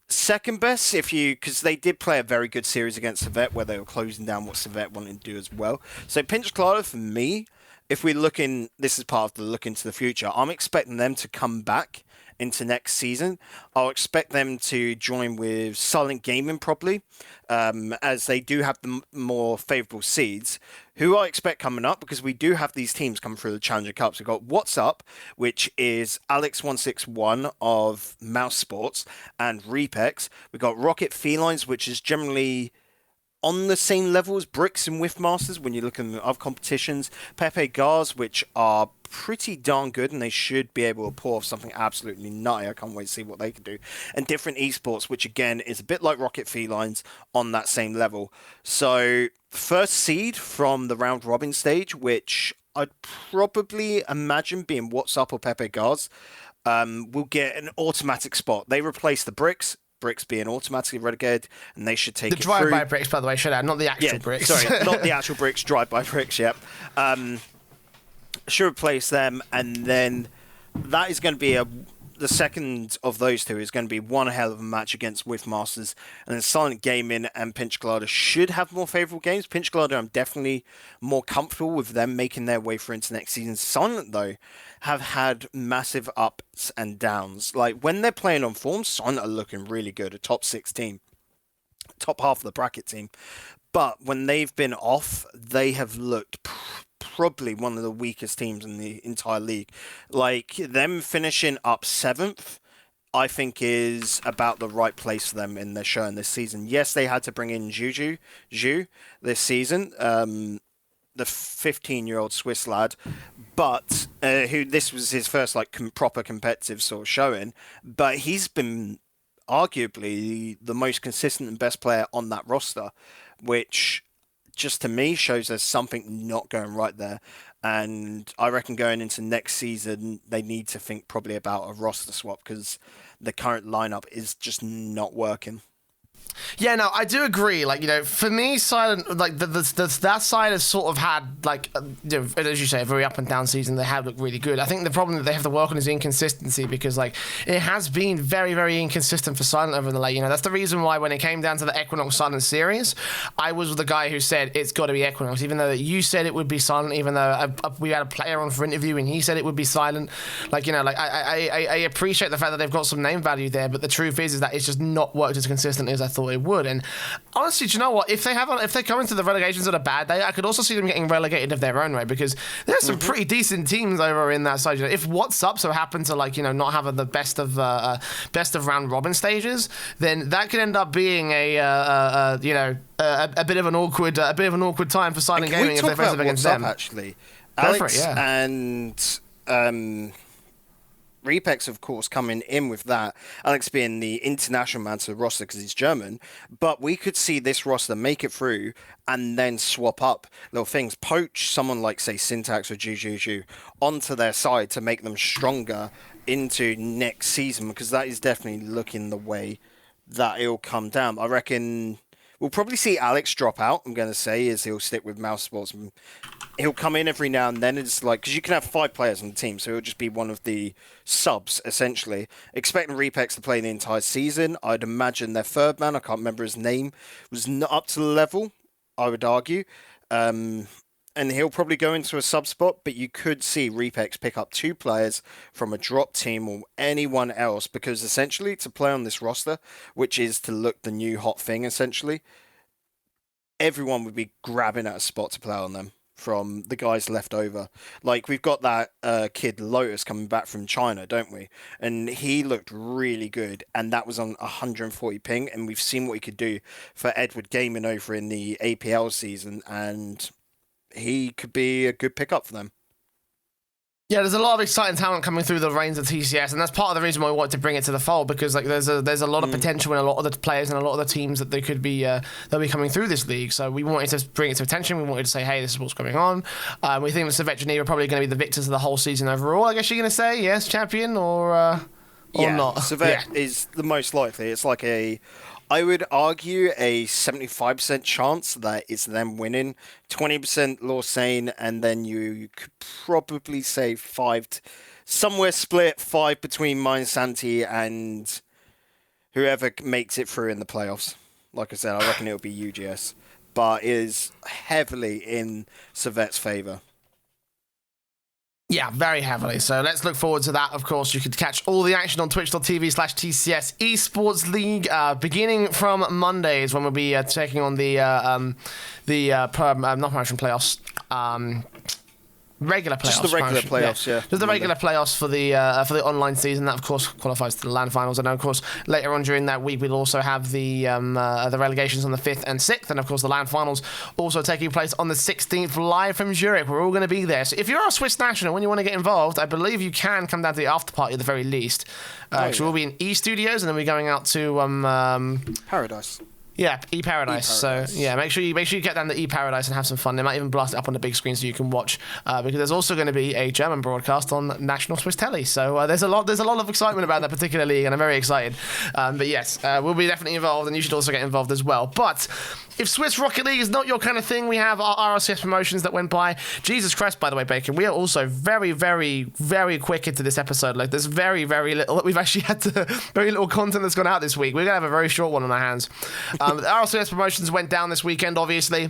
second best, because they did play a very good series against Civet where they were closing down what Civet wanted to do as well. So Pinch Clotter, for me, if we're looking, this is part of the look into the future, I'm expecting them to come back into next season. I'll expect them to join with Silent Gaming probably, as they do have the more favourable seeds, who I expect coming up, because we do have these teams coming through the Challenger Cups. We've got What's Up, which is Alex161 of Mouse Sports and Repex. We've got Rocket Felines, which is generally on the same level as Bricks and Whiffmasters when you look at other competitions. Pepe Gars, which are pretty darn good, and they should be able to pull off something absolutely nutty. I can't wait to see what they can do. And Different Esports, which again is a bit like Rocket Felines on that same level. So first seed from the round robin stage, which I'd probably imagine being What's Up or Pepe Gars, will get an automatic spot. They replace the Bricks being automatically relegated, and they should take the drive-by Bricks, by the way, should add, not the actual Bricks. Sorry, not the actual Bricks, drive-by Bricks, yep. Should replace them, and then that is going to be the second of those two is going to be one hell of a match against Whiffmasters, and then Silent Gaming and Pinch Glider should have more favourable games. Pinch Glider, I'm definitely more comfortable with them making their way through into next season. Silent, though, have had massive ups and downs. Like, when they're playing on form, Silent are looking really good, a top 6 team, top half of the bracket team. But when they've been off, they have looked probably one of the weakest teams in the entire league. Like, them finishing up 7th, I think is about the right place for them in their showing this season. Yes, they had to bring in Zhu this season, the 15-year-old Swiss lad, but who this was his first like proper competitive sort of showing. But he's been arguably the most consistent and best player on that roster, which just to me shows there's something not going right there. And I reckon going into next season, they need to think probably about a roster swap, because the current lineup is just not working. Yeah, no, I do agree. Like, you know, for me, Silent, like, that side has sort of had, like, you know, as you say, a very up and down season. They have looked really good. I think the problem that they have to work on is inconsistency, because, like, it has been very, very inconsistent for Silent over the late. You know, that's the reason why when it came down to the Equinox Silent series, I was the guy who said it's got to be Equinox, even though you said it would be Silent, even though we had a player on for interview and he said it would be Silent. Like, you know, like, I appreciate the fact that they've got some name value there, but the truth is that it's just not worked as consistently as I thought it would. And honestly, do you know what? If they come into the relegations on a bad day, I could also see them getting relegated of their own way, because there's some pretty decent teams over in that side. You know, if What's Up so happen to, like, you know, not have the best of round robin stages, then that could end up being a bit of an awkward time for Silent Gaming if they face up against them. Actually, Alex and Repex, of course, coming in with that. Alex being the international man to the roster because he's German. But we could see this roster make it through and then swap up little things. Poach someone like, say, Syntax or Juju onto their side to make them stronger into next season, because that is definitely looking the way that it'll come down. I reckon we'll probably see Alex drop out, I'm going to say, as he'll stick with Mouse Sports. He'll come in every now and then. It's like, because you can have 5 players on the team, so he'll just be one of the subs, essentially. Expecting Repex to play the entire season. I'd imagine their third man, I can't remember his name, was not up to the level, I would argue. And he'll probably go into a sub spot, but you could see Repex pick up 2 players from a drop team or anyone else, because essentially to play on this roster, which is to look the new hot thing, essentially, everyone would be grabbing at a spot to play on them from the guys left over. Like, we've got that kid Lotus coming back from China, don't we? And he looked really good, and that was on 140 ping, and we've seen what he could do for Edward Gaming over in the APL season, and he could be a good pickup for them. Yeah, there's a lot of exciting talent coming through the reins of TCS, and that's part of the reason why we wanted to bring it to the fold, because, like, there's a lot of potential in a lot of the players and a lot of the teams that they could be they'll be coming through this league. So we wanted to bring it to attention. We wanted to say, hey, this is what's going on. We think the Civet Geneva are probably going to be the victors of the whole season overall. I guess you're going to say yes, champion, or or not? Civet is the most likely. It's like I would argue a 75% chance that it's them winning, 20% Lawsane, and then you could probably say somewhere split 5 between Mindsanti and whoever makes it through in the playoffs. Like I said, I reckon it'll be UGS, but it is heavily in Civet's favour. Yeah, very heavily. So let's look forward to that. Of course, you could catch all the action on twitch.tv/TCS Esports League beginning from Mondays when we'll be taking on the not promotion playoffs. Regular playoffs. Just the regular playoffs, yeah. Just the regular playoffs for the online season. That, of course, qualifies to the LAN finals. And, of course, later on during that week, we'll also have the relegations on the 5th and 6th. And, of course, the LAN finals also taking place on the 16th live from Zurich. We're all going to be there. So if you're a Swiss national and you want to get involved, I believe you can come down to the after party at the very least. So we'll be in E Studios, and then we're going out to... Paradise. Yeah, E-Paradise. So, yeah, make sure you get down to E-Paradise and have some fun. They might even blast it up on the big screen so you can watch, because there's also going to be a German broadcast on National Swiss Telly. So there's a lot of excitement about that particular league, and I'm very excited. But yes, we'll be definitely involved, and you should also get involved as well. But if Swiss Rocket League is not your kind of thing, we have our RLCS promotions that went by. Jesus Christ, by the way, Bacon, we are also very, very, very quick into this episode. Like, there's very, very little. We've actually had very little content that's gone out this week. We're going to have a very short one on our hands. The RLCS promotions went down this weekend, obviously.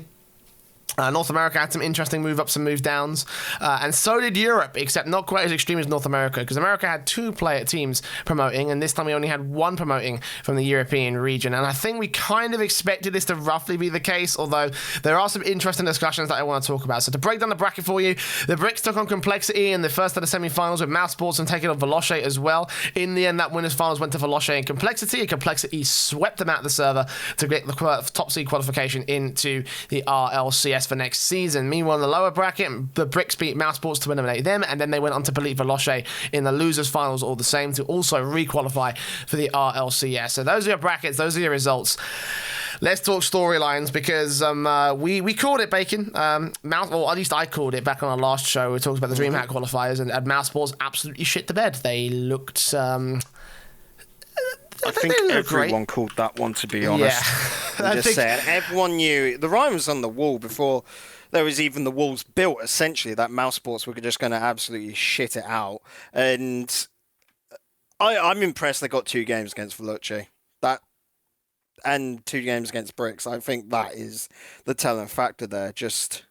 North America had some interesting move-ups and move-downs, and so did Europe, except not quite as extreme as North America, because America had 2 player teams promoting, and this time we only had 1 promoting from the European region, and I think we kind of expected this to roughly be the case, although there are some interesting discussions that I want to talk about. So to break down the bracket for you, the Bricks took on Complexity in the first of the semi-finals with Mousesports and taking on Veloce as well. In the end, that winners finals went to Veloce and Complexity swept them out of the server to get the top seed qualification into the RLCS for next season. Meanwhile, in the lower bracket, the Bricks beat Mousesports to eliminate them, and then they went on to beat Veloce in the losers finals all the same to also re-qualify for the RLCS. So those are your brackets, those are your results. Let's talk storylines, because we called it, Bacon. Or at least I called it back on our last show. We talked about the DreamHack qualifiers, and Mousesports absolutely shit the bed. They looked... I think everyone called that one, to be honest. Yeah. I'm just saying, everyone knew the writing was on the wall before there was even the walls built, essentially, that Mousesports were just going to absolutely shit it out. And I'm impressed they got 2 games against Veloce. And 2 games against Bricks. I think that is the telling factor there. Just,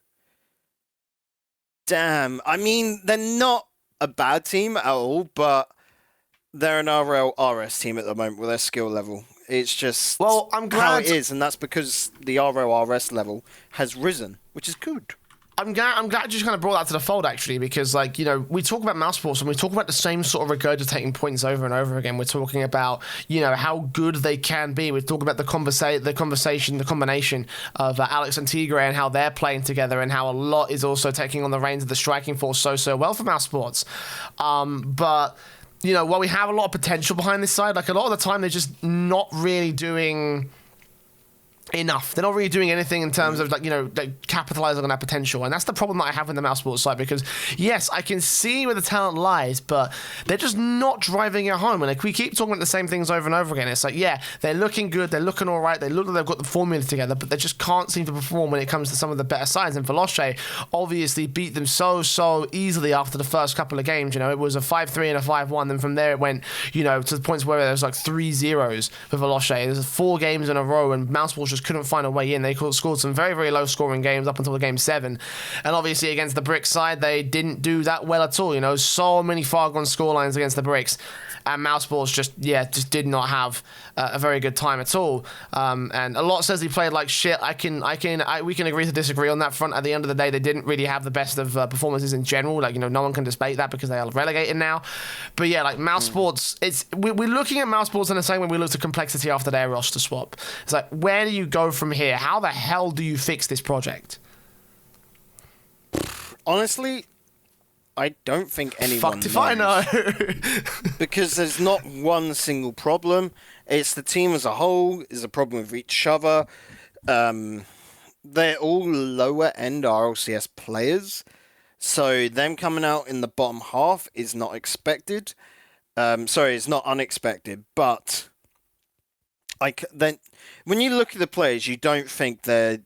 damn. I mean, they're not a bad team at all, but... they're an RLRS team at the moment with their skill level. It's just I'm glad how it is, and that's because the RLRS level has risen, which is good. I'm glad you just kind of brought that to the fold, actually, because, like, you know, we talk about Mousesports and we talk about the same sort of regurgitating points over and over again. We're talking about, you know, how good they can be. We're talking about the combination of Alex and Tigre and how they're playing together, and how a lot is also taking on the reins of the striking force so well for Mousesports. But... you know, while we have a lot of potential behind this side, like, a lot of the time they're just not really doing enough. They're not really doing anything in terms of, like, you know, like, capitalizing on that potential. And that's the problem that I have with the Mousesports side, because, yes, I can see where the talent lies, but they're just not driving it home. And, like, we keep talking about the same things over and over again. It's like, yeah, they're looking good, they're looking all right, they look like they've got the formula together, but they just can't seem to perform when it comes to some of the better sides. And Veloce obviously beat them so easily after the first couple of games. You know, it was a 5-3 and a 5-1. Then from there it went, you know, to the points where there was like 3 zeros for Veloce. There's 4 games in a row, and Mousesports just couldn't find a way in. They scored some very, very low scoring games up until the game 7. And obviously against the Bricks side, they didn't do that well at all. You know, so many far gone scorelines against the Bricks. And Mousesports just did not have a very good time at all. And a lot says he played like shit. We can agree to disagree on that front. At the end of the day, they didn't really have the best of performances in general. Like, you know, no one can debate that because they are relegated now. But yeah, like, Mousesports, we're looking at Mousesports in the same way we looked at Complexity after their roster swap. It's like, where do you go from here? How the hell do you fix this project? Honestly, I don't think anyone Fucked if I know. Because there's not one single problem. It's the team as a whole is a problem with each other. They're all lower end RLCS players, so them coming out in the bottom half is not expected. Sorry, it's not unexpected, but then when you look at the players, you don't think they're,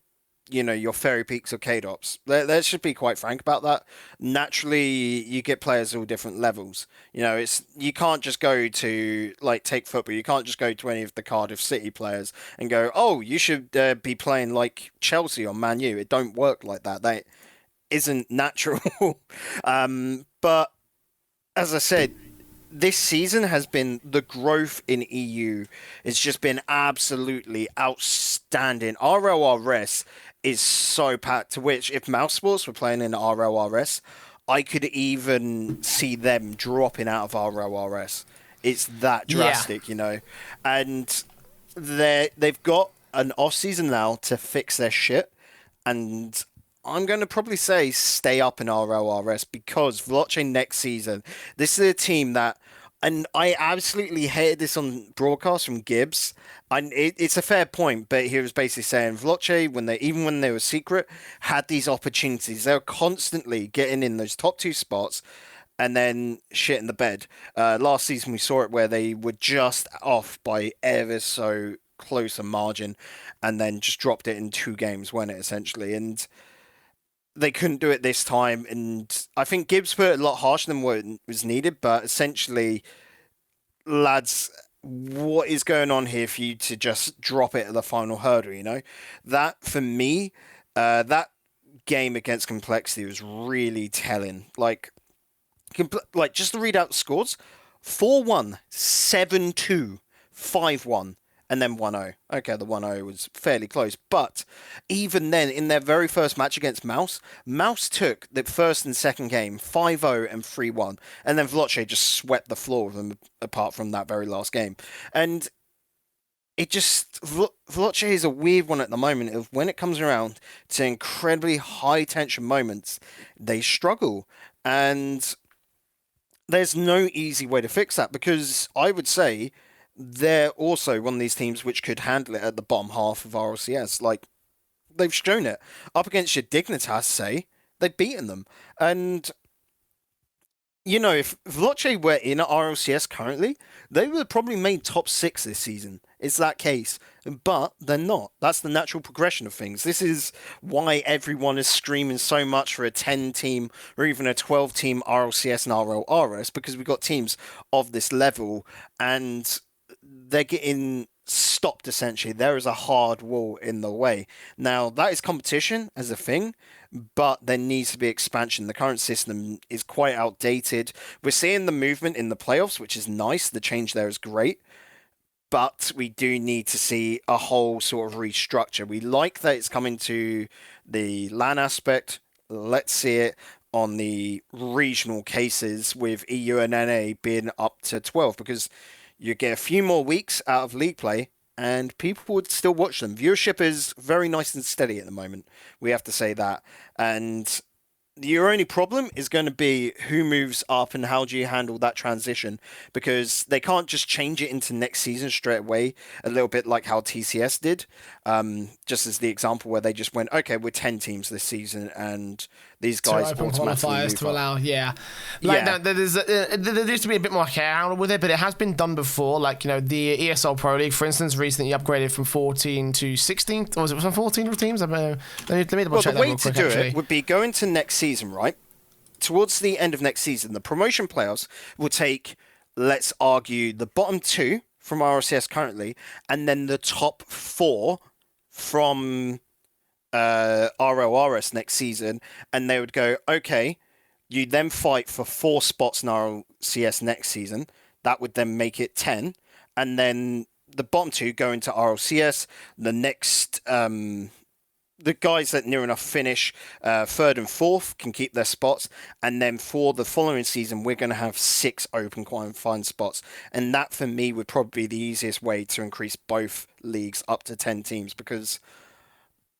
your fairy peaks or K-Dops. Let's just be quite frank about that. Naturally, you get players at all different levels. You can't just go to, take football. You can't just go to any of the Cardiff City players and go, oh, you should be playing like Chelsea or Man U. It don't work like that. That isn't natural. But as I said, this season has been the growth in EU. It's just been absolutely outstanding. RLRS is so packed, to which if Mouse Sports were playing in RLRS, I could even see them dropping out of RLRS. It's that drastic, and they've got an off season now to fix their shit, and I'm going to probably say stay up in RLRS because Vloche next season, this is a team that, and I absolutely hated this on broadcast from Gibbs. It's a fair point, but he was basically saying Vloche, even when they were secret, had these opportunities. They were constantly getting in those top 2 spots and then shit in the bed. Last season we saw it where they were just off by ever so close a margin and then just dropped it in 2 games, weren't it, essentially? And they couldn't do it this time, and I think Gibbs put it a lot harsher than what was needed, but essentially, lads, what is going on here for you to just drop it at the final hurdle, That, for me, that game against Complexity was really telling. Just to read out the scores, 4-1, 7-2, 5-1. And then 1-0. Okay, the 1-0 was fairly close. But even then, in their very first match against Mouse took the first and second game 5-0 and 3-1. And then Vloche just swept the floor with them apart from that very last game. And it just... Vloche is a weird one at the moment. Of when it comes around to incredibly high-tension moments, they struggle. And there's no easy way to fix that because I would say... they're also one of these teams which could handle it at the bottom half of RLCS. They've shown it. Up against your Dignitas, say, they've beaten them. And, if Vloche were in RLCS currently, they would have probably made top 6 this season. It's that case. But they're not. That's the natural progression of things. This is why everyone is screaming so much for a 10-team or even a 12-team RLCS and RLRS, because we've got teams of this level and... they're getting stopped, essentially. There is a hard wall in the way. Now, that is competition as a thing, but there needs to be expansion. The current system is quite outdated. We're seeing the movement in the playoffs, which is nice. The change there is great. But we do need to see a whole sort of restructure. We like that it's coming to the LAN aspect. Let's see it on the regional cases with EU and NA being up to 12, because you get a few more weeks out of league play and people would still watch them. Viewership is very nice and steady at the moment. We have to say that. And your only problem is going to be who moves up and how do you handle that transition, because they can't just change it into next season straight away, a little bit like how TCS did. Just as the example where they just went, okay, we're 10 teams this season and these guys automatically move to allow, yeah. There needs to be a bit more care with it, but it has been done before. The ESL Pro League, for instance, recently upgraded from 14 to 16. Or was it from 14 teams? Let me double check that real quick. The way to do it would be going to next season, right? Towards the end of next season, the promotion playoffs will take, let's argue, the bottom 2 from RLCS currently, and then the top 4 from RLRS next season, and they would go, okay, you then fight for 4 spots in RLCS next season. That would then make it 10, and then the bottom 2 go into RLCS. The next, the guys that near enough finish 3rd and 4th can keep their spots, and then for the following season, we're going to have 6 open qualifying spots, and that for me would probably be the easiest way to increase both leagues up to 10 teams, because.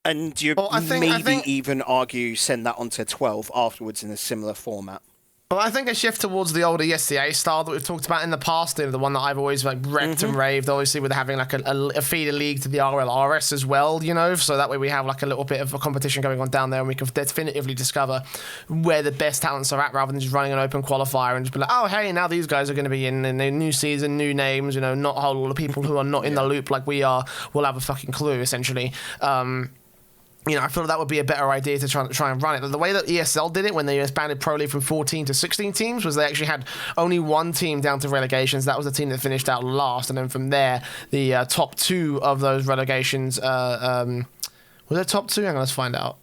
And you maybe even argue send that on to 12 afterwards in a similar format. Well, I think a shift towards the older ESCA style that we've talked about in the past, the one that I've always like repped and raved, obviously with having like a feeder league to the RLRS as well, so that way we have like a little bit of a competition going on down there and we can definitively discover where the best talents are at rather than just running an open qualifier and just be like, oh, hey, now these guys are going to be in a new season, new names, not a whole lot of people who are not in the loop like we are will have a fucking clue, essentially. I feel that would be a better idea to try and run it. The way that ESL did it when they expanded Pro League from 14 to 16 teams was they actually had only one team down to relegations. That was the team that finished out last. And then from there, the top two of those relegations... were there top two? Hang on, let's find out.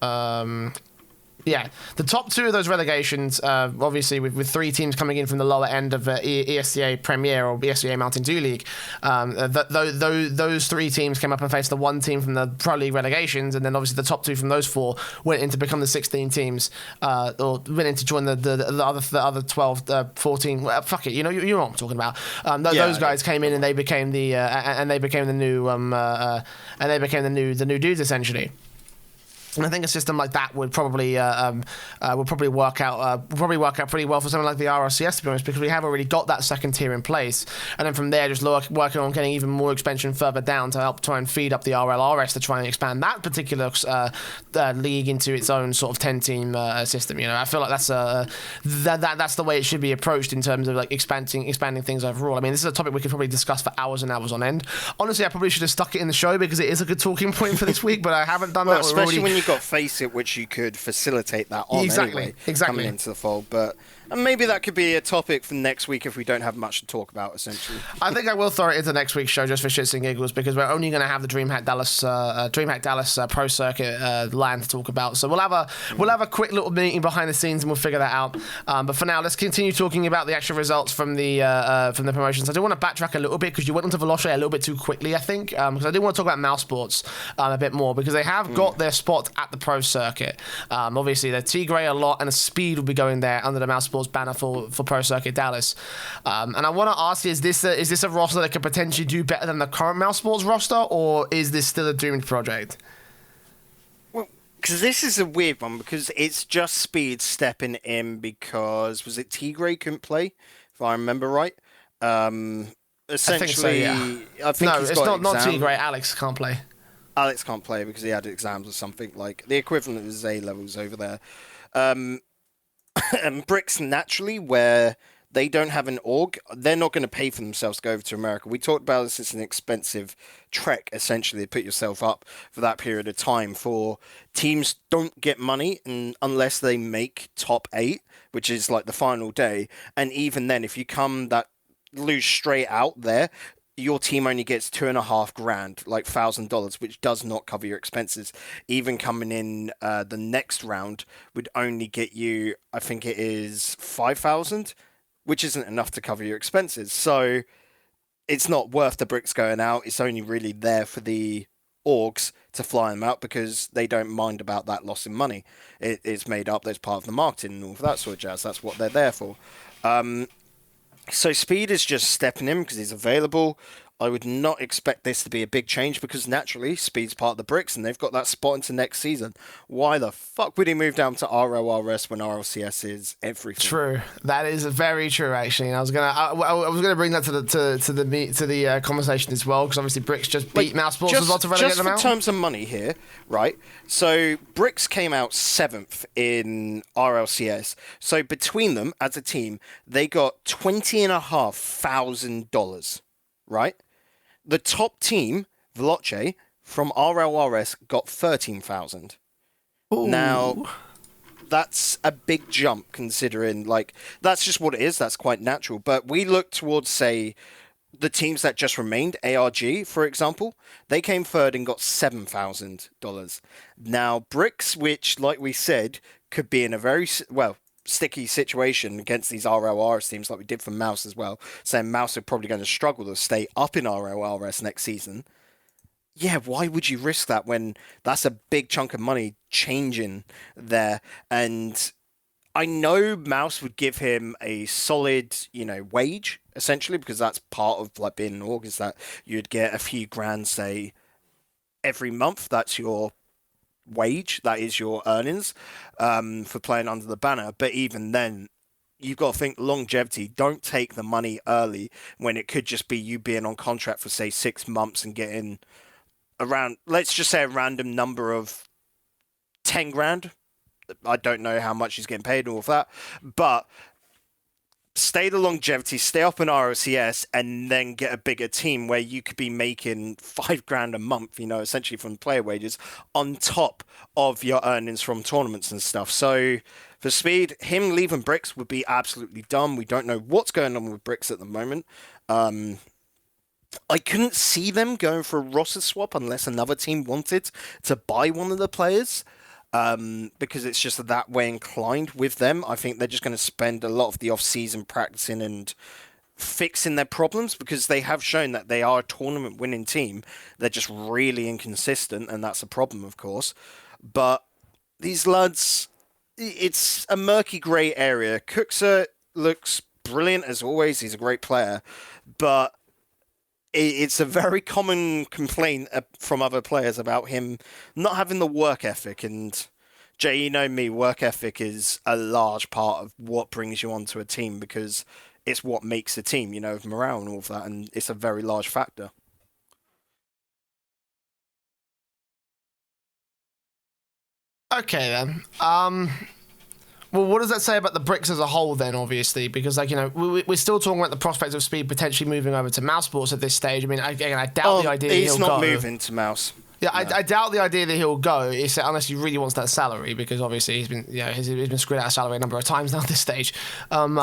Yeah, the top two of those relegations, obviously with three teams coming in from the lower end of ESCA Premier or ESCA Mountain Dew League, those three teams came up and faced the one team from the Pro League relegations, and then obviously the top two from those four went in to become the 16 teams, or went in to join the other 12, 14. Well, fuck it, you know what I'm talking about. Those guys came in and they became the new dudes essentially. And I think a system like that would probably work out pretty well for something like the RLCS, to be honest, because we have already got that second tier in place, and then from there just working on getting even more expansion further down to help try and feed up the RLRS to try and expand that particular league into its own sort of 10-team system. I feel like that's the way it should be approached in terms of like expanding things overall. I mean, this is a topic we could probably discuss for hours and hours on end. Honestly, I probably should have stuck it in the show because it is a good talking point for this week, but I haven't done that. Especially when you got Face It, which you could facilitate that on exactly coming into the fold. But maybe that could be a topic for next week if we don't have much to talk about, essentially. I think I will throw it into next week's show just for shits and giggles, because we're only going to have the DreamHack Dallas Pro Circuit land to talk about. So we'll have a quick little meeting behind the scenes and we'll figure that out. But for now, let's continue talking about the actual results from the promotions. I do want to backtrack a little bit because you went onto Veloce a little bit too quickly, I think, because I do want to talk about Mouse Sports a bit more, because they have got their spot at the Pro Circuit. Obviously, the Tigray a lot and the Speed will be going there under the Mouse Sports banner for Pro Circuit Dallas. And I want to ask you, is this a roster that could potentially do better than the current Mouse Sports roster, or is this still a doomed project? Well, because this is a weird one, because it's just Speed stepping in because, was it Tigray couldn't play, if I remember right? Essentially, I think so, yeah. I think no, it's not Tigray. Alex can't play. Alex can't play because he had exams or something, like the equivalent of his A levels over there. And Bricks, naturally, where they don't have an org, they're not going to pay for themselves to go over to America. We talked about this, it's an expensive trek, essentially, to put yourself up for that period of time. For teams don't get money unless they make top 8, which is like the final day. And even then, if you lose straight out there, your team only gets $2,500, like $1,000, which does not cover your expenses. Even coming in the next round would only get you, I think it is 5,000, which isn't enough to cover your expenses. So it's not worth the Bricks going out. It's only really there for the orgs to fly them out because they don't mind about that loss in money. It's made up. That's part of the marketing and all of that sort of jazz. That's what they're there for. So Speed is just stepping in because he's available. I would not expect this to be a big change because naturally Speed's part of the Bricks and they've got that spot into next season. Why the fuck would he move down to RLRS when RLCS is everything? True, that is very true actually. And I was gonna bring that to the conversation as well because obviously Bricks just beat Mouse Sports as well to relegate them out. Just for terms of money here, right? So Bricks came out 7th in RLCS. So between them as a team, they got $20,500, right? The top team, Veloce, from RLRS got 13,000. Now, that's a big jump considering, like, that's just what it is. That's quite natural. But we look towards, say, the teams that just remained, ARG, for example, they came third and got $7,000. Now, Bricks, which, like we said, could be in a very, sticky situation against these RLRS teams like we did for Mouse as well, saying Mouse are probably going to struggle to stay up in RLRS next season. Yeah, why would you risk that when that's a big chunk of money changing there? And I know Mouse would give him a solid, wage, essentially, because that's part of like being an org, is that you'd get a few grand, say, every month. That's your wage, that is your earnings for playing under the banner. But even then, you've got to think longevity. Don't take the money early when it could just be you being on contract for, say, 6 months and getting around, let's just say a random number of 10 grand. I don't know how much he's getting paid and all of that, but stay the longevity, stay up in RLCS, and then get a bigger team where you could be making 5 grand a month, essentially from player wages on top of your earnings from tournaments and stuff. So for Speed, him leaving Bricks would be absolutely dumb. We don't know what's going on with Bricks at the moment. I couldn't see them going for a roster swap unless another team wanted to buy one of the players. Because it's just that way inclined with them. I think they're just going to spend a lot of the off-season practicing and fixing their problems, because they have shown that they are a tournament-winning team. They're just really inconsistent, and that's a problem, of course. But these lads, it's a murky grey area. Cookser looks brilliant, as always. He's a great player. But it's a very common complaint from other players about him not having the work ethic. And Jay, you know me, work ethic is a large part of what brings you onto a team, because it's what makes a team, morale and all of that, and it's a very large factor. Okay, then. Well, what does that say about the Bricks as a whole then, obviously? Because, we're still talking about the prospect of Speed potentially moving over to Mouse Sports at this stage. I mean, again, I doubt the idea that he'll go. He's not moving to Mouse. Yeah, no. I doubt the idea that he'll go, unless he really wants that salary, because obviously he's been screwed out of salary a number of times now at this stage. And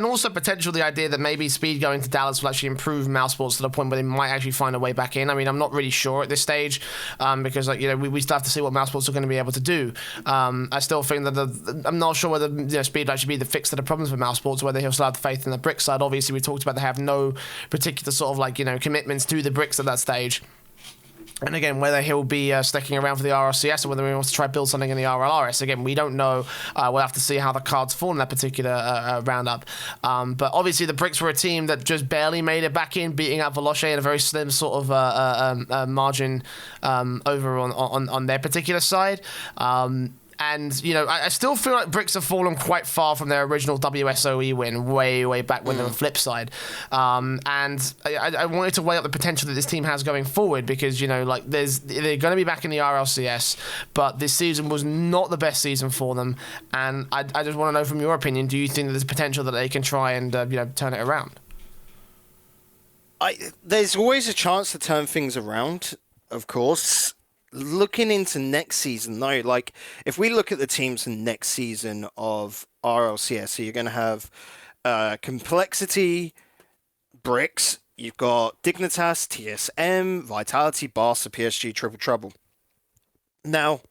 also potentially the idea that maybe Speed going to Dallas will actually improve Mouse Sports to the point where they might actually find a way back in. I mean, I'm not really sure at this stage, because we still have to see what Mouse Sports are going to be able to do. I still think that I'm not sure whether Speed will actually be the fix to the problems for Mouse Sports, or whether he'll still have the faith in the Brick side. Obviously, we talked about they have no particular sort of commitments to the Bricks at that stage. And again, whether he'll be sticking around for the RLCS or whether he wants to try to build something in the RLRS, again, we don't know. We'll have to see how the cards fall in that particular roundup. But obviously, the Bricks were a team that just barely made it back in, beating out Veloce at a very slim sort of margin over on their particular side. And, I still feel like Bricks have fallen quite far from their original WSOE win way back when they were flip side. And I wanted to weigh up the potential that this team has going forward, because, they're going to be back in the RLCS, but this season was not the best season for them. And I just want to know from your opinion, do you think that there's potential that they can try and, turn it around? There's always a chance to turn things around, of course. Looking into next season, though, if we look at the teams in next season of RLCS, so you're going to have Complexity, Bricks, you've got Dignitas, TSM, Vitality, Barca, PSG, Triple Trouble. Now,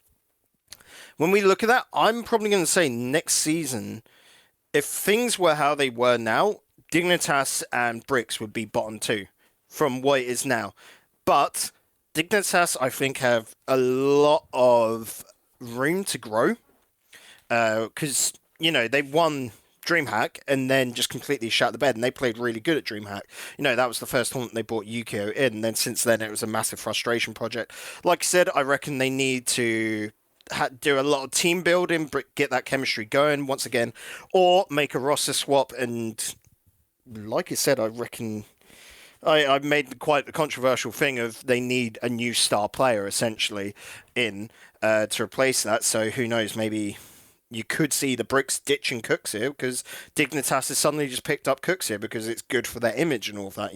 when we look at that, I'm probably going to say next season, if things were how they were now, Dignitas and Bricks would be bottom 2 from what it is now. But Dignitas, I think, have a lot of room to grow, because, they won DreamHack and then just completely shut the bed, and they played really good at DreamHack. That was the first tournament they brought Yukio in, and then since then it was a massive frustration project. Like I said, I reckon they need to do a lot of team building, get that chemistry going once again, or make a roster swap. And like I said, I reckon I made quite a controversial thing of they need a new star player, essentially, to replace that. So who knows, maybe you could see the Bricks ditching Cooks here, because Dignitas has suddenly just picked up Cooks here because it's good for their image and all of that,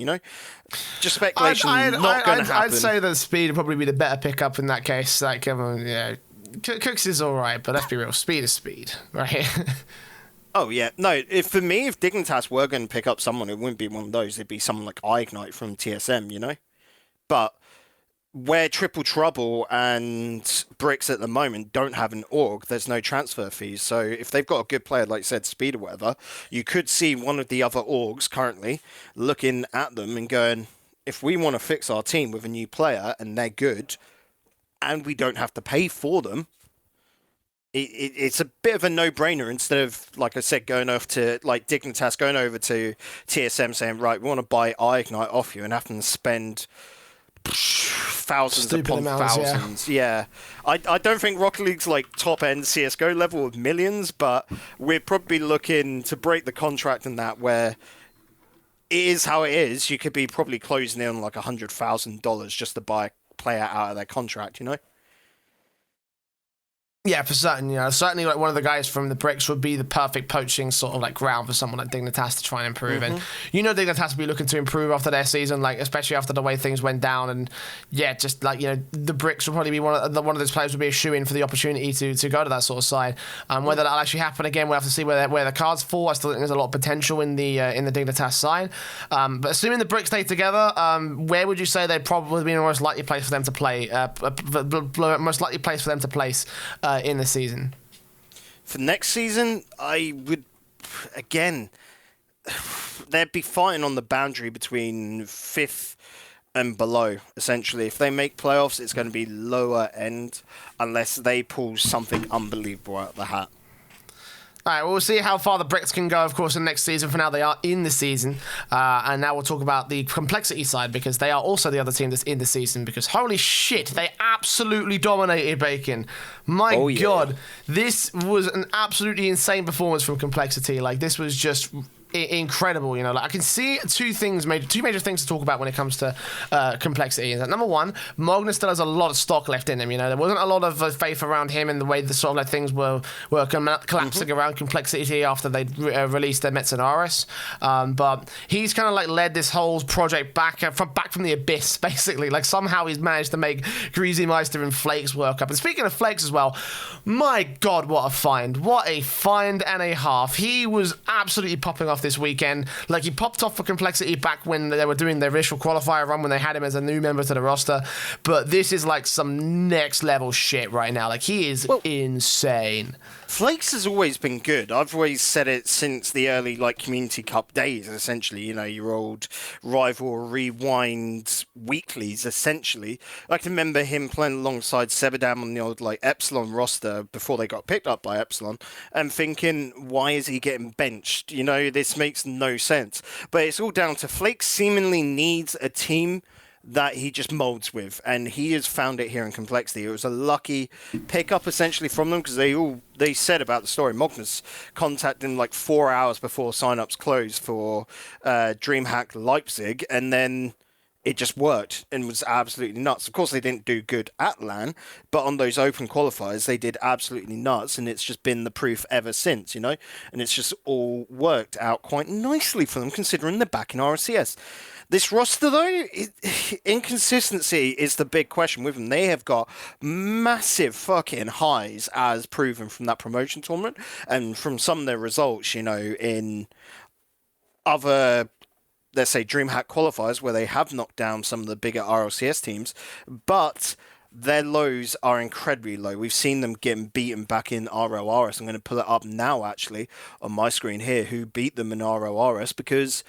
Just speculation, not going to happen. I'd say that Speed would probably be the better pickup in that case. Cooks is all right, but let's be real, Speed is Speed, right? Oh, yeah. No, for me, if Dignitas were going to pick up someone, it wouldn't be one of those. It'd be someone like Ignite from TSM, But where Triple Trouble and Bricks at the moment don't have an org, there's no transfer fees. So if they've got a good player, like you said, Speed or whatever, you could see one of the other orgs currently looking at them and going, if we want to fix our team with a new player and they're good and we don't have to pay for them, it's a bit of a no-brainer, instead of, like I said, going off to, Dignitas, going over to TSM saying, right, we want to buy Ignite off you and having to spend thousands Stupid upon amounts, thousands. Yeah. I don't think Rocket League's like top end CSGO level of millions, but we're probably looking to break the contract in that where it is how it is. You could be probably closing in on like $100,000 just to buy a player out of their contract, you know? Yeah, for certain. Certainly like one of the guys from the Bricks would be the perfect poaching sort of like ground for someone like Dignitas to try and improve. And Dignitas will be looking to improve after their season, like especially after the way things went down. And yeah, just like the Bricks will probably be one of those players would be a shoe-in for the opportunity to go to that sort of side. Whether that'll actually happen again, we'll have to see where the cards fall. I still think there's a lot of potential in the Dignitas side. But assuming the Bricks stay together, where would you say they'd probably be the most likely place for them to play? Most likely place for them to place in the season. For next season, I would, again, they'd be fighting on the boundary between 5th and below, essentially. If they make playoffs, it's going to be lower end, unless they pull something unbelievable out of the hat. All right, well, we'll see how far the Bricks can go, of course, in next season. For now, they are in the season. And now we'll talk about the complexity side, because they are also the other team that's in the season, because holy shit, they absolutely dominated Bacon. My God, this was an absolutely insane performance from Complexity. Like, this was just incredible. Like, I can see two major things to talk about when it comes to Complexity. Is that number one, Mogner still has a lot of stock left in him. There wasn't a lot of faith around him in the way the sort of like things were collapsing around Complexity after they released their Mets and RS. But he's kind of like led this whole project back from the abyss, basically. Like, somehow he's managed to make Greasy Meister and Flakes work up. And speaking of Flakes as well, my God, what a find. What a find and a half. He was absolutely popping off this weekend. Like, he popped off for Complexity back when they were doing their initial qualifier run, when they had him as a new member to the roster. But this is like some next level shit right now. Like, he is insane. Flakes has always been good. I've always said it since the early Community Cup days, essentially. Your old rival rewind weeklies, essentially. I can remember him playing alongside Sebadam on the old Epsilon roster before they got picked up by Epsilon, and thinking, why is he getting benched? This makes no sense. But it's all down to Flakes seemingly needs a team that he just molds with, and he has found it here in Complexity. It was a lucky pickup essentially from them, because they said about the story, Magnus contacted him 4 hours before signups closed for DreamHack Leipzig, and then it just worked and was absolutely nuts. Of course, they didn't do good at LAN, but on those open qualifiers, they did absolutely nuts, and it's just been the proof ever since, and it's just all worked out quite nicely for them, considering they're back in RLCS. This roster, though, inconsistency is the big question with them. They have got massive fucking highs, as proven from that promotion tournament, and from some of their results, in other, let's say, DreamHack qualifiers, where they have knocked down some of the bigger RLCS teams, but their lows are incredibly low. We've seen them getting beaten back in RLRS. I'm going to pull it up now, actually, on my screen here, who beat them in RLRS, because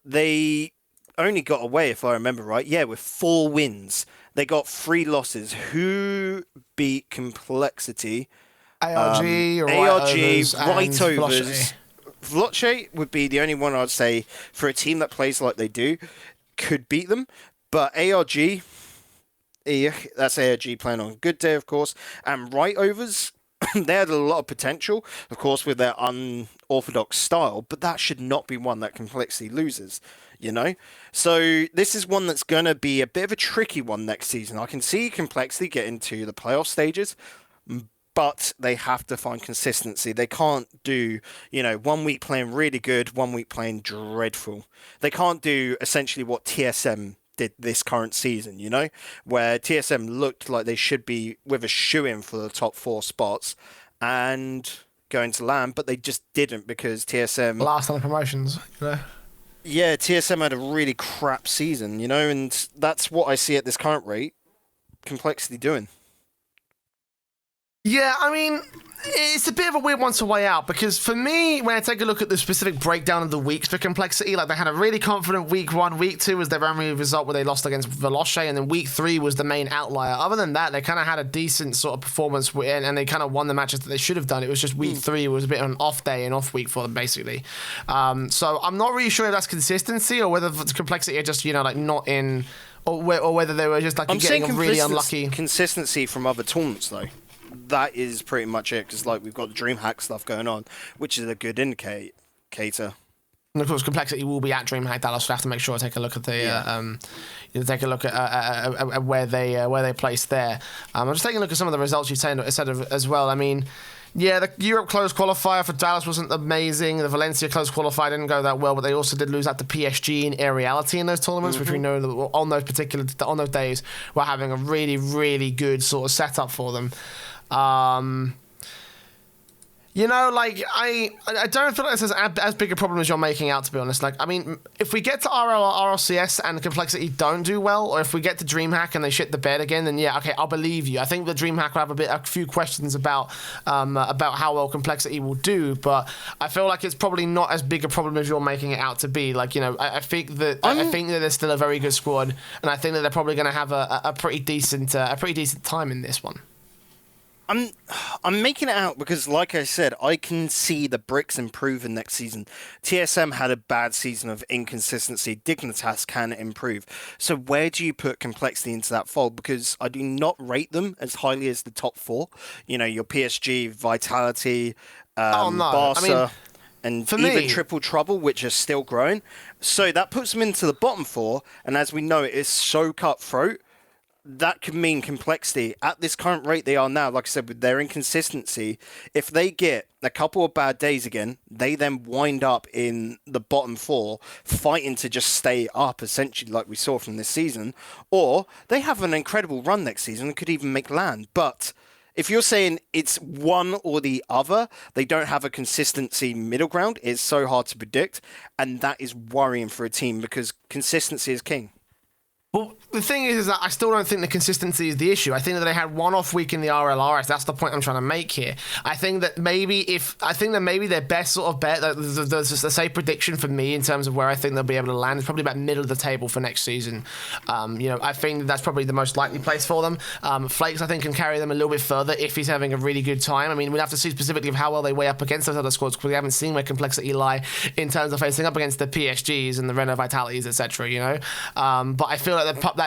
they only got away, if I remember right, with 4 wins. They got 3 losses. Who beat Complexity? ARG, Rightovers. Vloche would be the only one I'd say, for a team that plays like they do, could beat them. But ARG, that's ARG playing on a good day, of course. And Rightovers, they had a lot of potential, of course, with their unorthodox style, but that should not be one that Complexity loses. So this is one that's going to be a bit of a tricky one next season. I can see Complexity get into the playoff stages, but they have to find consistency. They can't do, 1 week playing really good, 1 week playing dreadful. They can't do essentially what TSM did this current season, where TSM looked like they should be with a shoe-in for the top 4 spots and going to LAN, but they just didn't, because TSM... last on the promotions, Yeah, TSM had a really crap season, and that's what I see at this current rate Complexity doing. Yeah, I mean, it's a bit of a weird one to weigh out, because for me, when I take a look at the specific breakdown of the weeks for Complexity, they had a really confident week 1, week 2 was their only result where they lost against Veloce, and then week 3 was the main outlier. Other than that, they kind of had a decent sort of performance, and they kind of won the matches that they should have done. It was just week 3 was a bit of an off day and off week for them, basically. So I'm not really sure if that's consistency, or whether Complexity are just, not in or whether they were just like getting a really unlucky consistency from other tournaments though. That is pretty much it, because like we've got the DreamHack stuff going on, which is a good indicator. And of course, Complexity will be at DreamHack Dallas. So I have to make sure I take a look at take a look at where they place there. I'm just taking a look at some of the results you said as well. I mean, yeah, the Europe closed qualifier for Dallas wasn't amazing. The Valencia closed qualifier didn't go that well, but they also did lose out to PSG and RLRS in those tournaments, which we know that on those days were having a really, really good sort of setup for them. You know, like, I don't feel like this is as big a problem as you're making out, to be honest. Like, I mean, if we get to RLCS and Complexity don't do well, or if we get to DreamHack and they shit the bed again, then yeah, okay, I'll believe you. I think the DreamHack will have a few questions about how well Complexity will do, but I feel like it's probably not as big a problem as you're making it out to be. Like, you know, I think that there's still a very good squad, and I think that they're probably going to have a pretty decent time in this one. I'm making it out because, like I said, I can see the bricks improving next season. TSM had a bad season of inconsistency. Dignitas can improve. So where do you put Complexity into that fold? Because I do not rate them as highly as the top four. You know, your PSG, Vitality, Barca, and even Triple Trouble, which are still growing. So that puts them into the bottom four. And as we know, it is so cutthroat. That could mean Complexity at this current rate they are now, like I said, with their inconsistency. If they get a couple of bad days again, they then wind up in the bottom four, fighting to just stay up, essentially, like we saw from this season. Or they have an incredible run next season and could even make land. But if you're saying it's one or the other, they don't have a consistency middle ground. It's so hard to predict, and that is worrying for a team because consistency is king. Well, the thing is that I still don't think the consistency is the issue. I think that they had one off week in the RLRS. That's the point I'm trying to make here. I think that maybe their best sort of bet, the safe prediction for me in terms of where I think they'll be able to land is probably about middle of the table for next season. You know, I think that's probably the most likely place for them. Flakes, I think, can carry them a little bit further if he's having a really good time. I mean, we'd have to see specifically how well they weigh up against those other squads because we haven't seen where Complexity lie in terms of facing up against the PSGs and the Renault Vitalities, etc. You know, but I feel like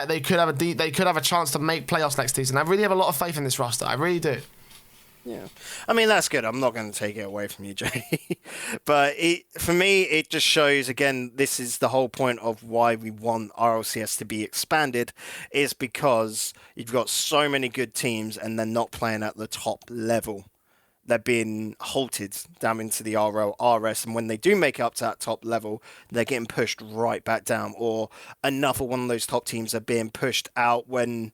they could have a chance to make playoffs next season. I really have a lot of faith in this roster. I really do. Yeah, I mean that's good. I'm not going to take it away from you, Jay. But for me, it just shows again. This is the whole point of why we want RLCS to be expanded, is because you've got so many good teams and they're not playing at the top level. They're being halted down into the RLRS, and when they do make it up to that top level, they're getting pushed right back down. Or another one of those top teams are being pushed out when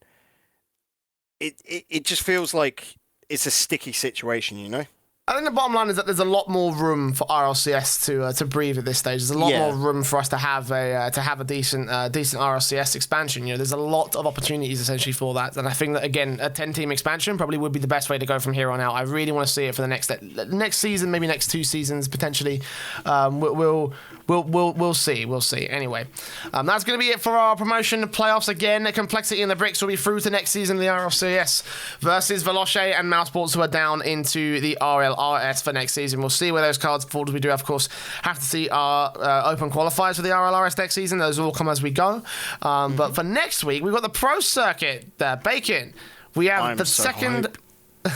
it just feels like it's a sticky situation, you know? I think the bottom line is that there's a lot more room for RLCS to breathe at this stage. There's a lot more room for us to have a decent RLCS expansion. You know, there's a lot of opportunities essentially for that, and I think that again, a 10-team expansion probably would be the best way to go from here on out. I really want to see it for the next season, maybe next 2 seasons potentially. We'll see. Anyway, that's going to be it for our promotion playoffs. Again, the Complexity and the Bricks will be through to next season of the RLCS versus Veloce and Mousesports, who are down into the RLRS for next season. We'll see where those cards fall. We do, of course, have to see our open qualifiers for the RLRS next season. Those will all come as we go. But for next week, we've got the Pro Circuit, Bacon. We have the second...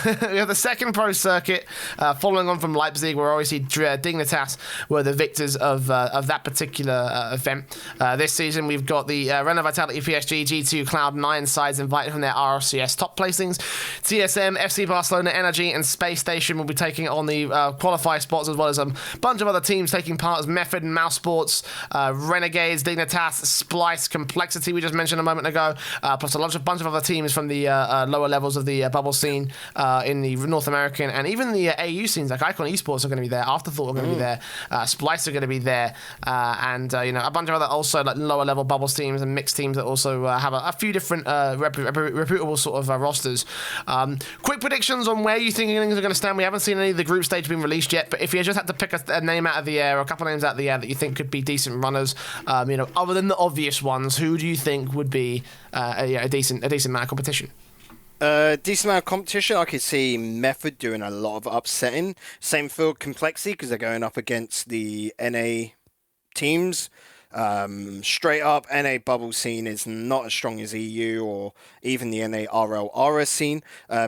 We have the second Pro Circuit, following on from Leipzig, where obviously Dignitas were the victors of that particular event. This season, we've got the Renault Vitality, PSG, G2, Cloud9 sides invited from their RLCS top placings. TSM, FC Barcelona, Energy, and Space Station will be taking on the qualify spots, as well as a bunch of other teams taking part as Method and Mousesports, Renegades, Dignitas, Splice, Complexity, we just mentioned a moment ago, plus a bunch of other teams from the lower levels of the bubble scene. In the North American and even the AU scenes, like Icon Esports are going to be there, Afterthought are going to be there, Splice are going to be there, and you know, a bunch of other also like lower level bubbles teams and mixed teams that also have a few different reputable sort of rosters. Quick predictions on where you think things are going to stand. We haven't seen any of the group stage being released yet, but if you just had to pick a name out of the air or a couple of names out of the air that you think could be decent runners, you know, other than the obvious ones, who do you think would be a decent amount of competition? Decent amount of competition. I could see Method doing a lot of upsetting. Same for Complexity, because they're going up against the NA teams. Straight up, NA bubble scene is not as strong as EU or even the NA RLRS scene.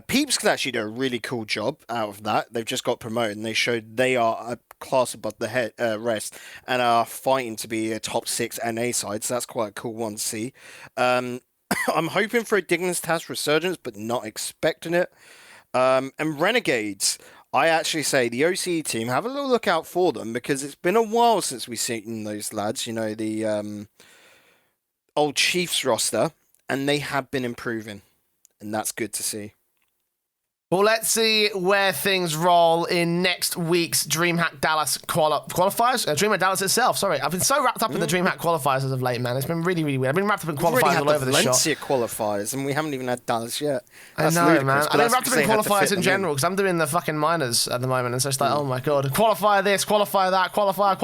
Peeps could actually do a really cool job out of that. They've just got promoted and they showed they are a class above the rest and are fighting to be a top 6 NA side, so that's quite a cool one to see. I'm hoping for a Dignitas resurgence, but not expecting it. And Renegades, I actually say the OCE team, have a little look out for them because it's been a while since we've seen those lads, you know, the old Chiefs roster, and they have been improving, and that's good to see. Well, let's see where things roll in next week's DreamHack Dallas qualifiers. DreamHack Dallas itself, sorry. I've been so wrapped up in the DreamHack qualifiers as of late, man. It's been really, really weird. I've been wrapped up in qualifiers all over the shop. Valencia qualifiers, and we haven't even had Dallas yet. That's I know, man. I've been wrapped up in qualifiers in general, because I'm doing the fucking minors at the moment, and so it's like, oh my god. Qualify this, qualify that, qualify.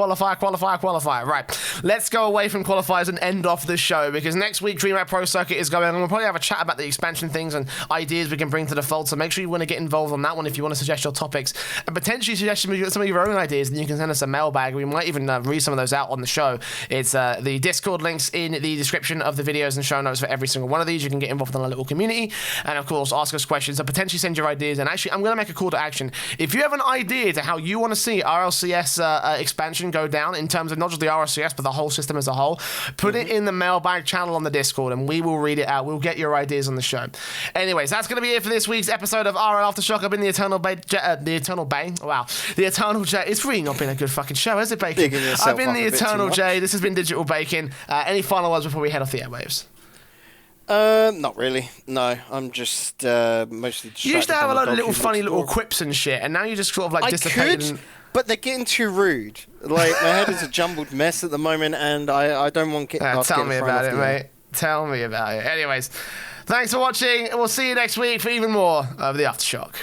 Right, let's go away from qualifiers and end off this show, because next week DreamHack Pro Circuit is going on. We'll probably have a chat about the expansion things and ideas we can bring to the fold, so make sure you want to get involved on that one if you want to suggest your topics and potentially suggest some of your own ideas, then you can send us a mailbag. We might even read some of those out on the show. It's the Discord links in the description of the videos and show notes for every single one of these. You can get involved in a little community and of course ask us questions and potentially send your ideas. And actually I'm going to make a call to action. If you have an idea to how you want to see RLCS expansion go down in terms of not just the RLCS but the whole system as a whole, put it in the mailbag channel on the Discord and we will read it out. We'll get your ideas on the show. Anyways, that's going to be it for this week's episode of RLAfterShock. I've been the Eternal Bay. Wow. The Eternal J. It's really not been a good fucking show, has it, Bacon? I've been the Eternal J. This has been Digital Bacon. Any final words before we head off the airwaves? Not really. No, I'm just mostly distracted. You used to have a lot of little funny little quips and shit, and now you just sort of like dissipated. But they're getting too rude. Like, my head is a jumbled mess at the moment, and I don't want to get... Tell me about it, mate. Tell me about it. Anyways, thanks for watching, and we'll see you next week for even more of the Aftershock.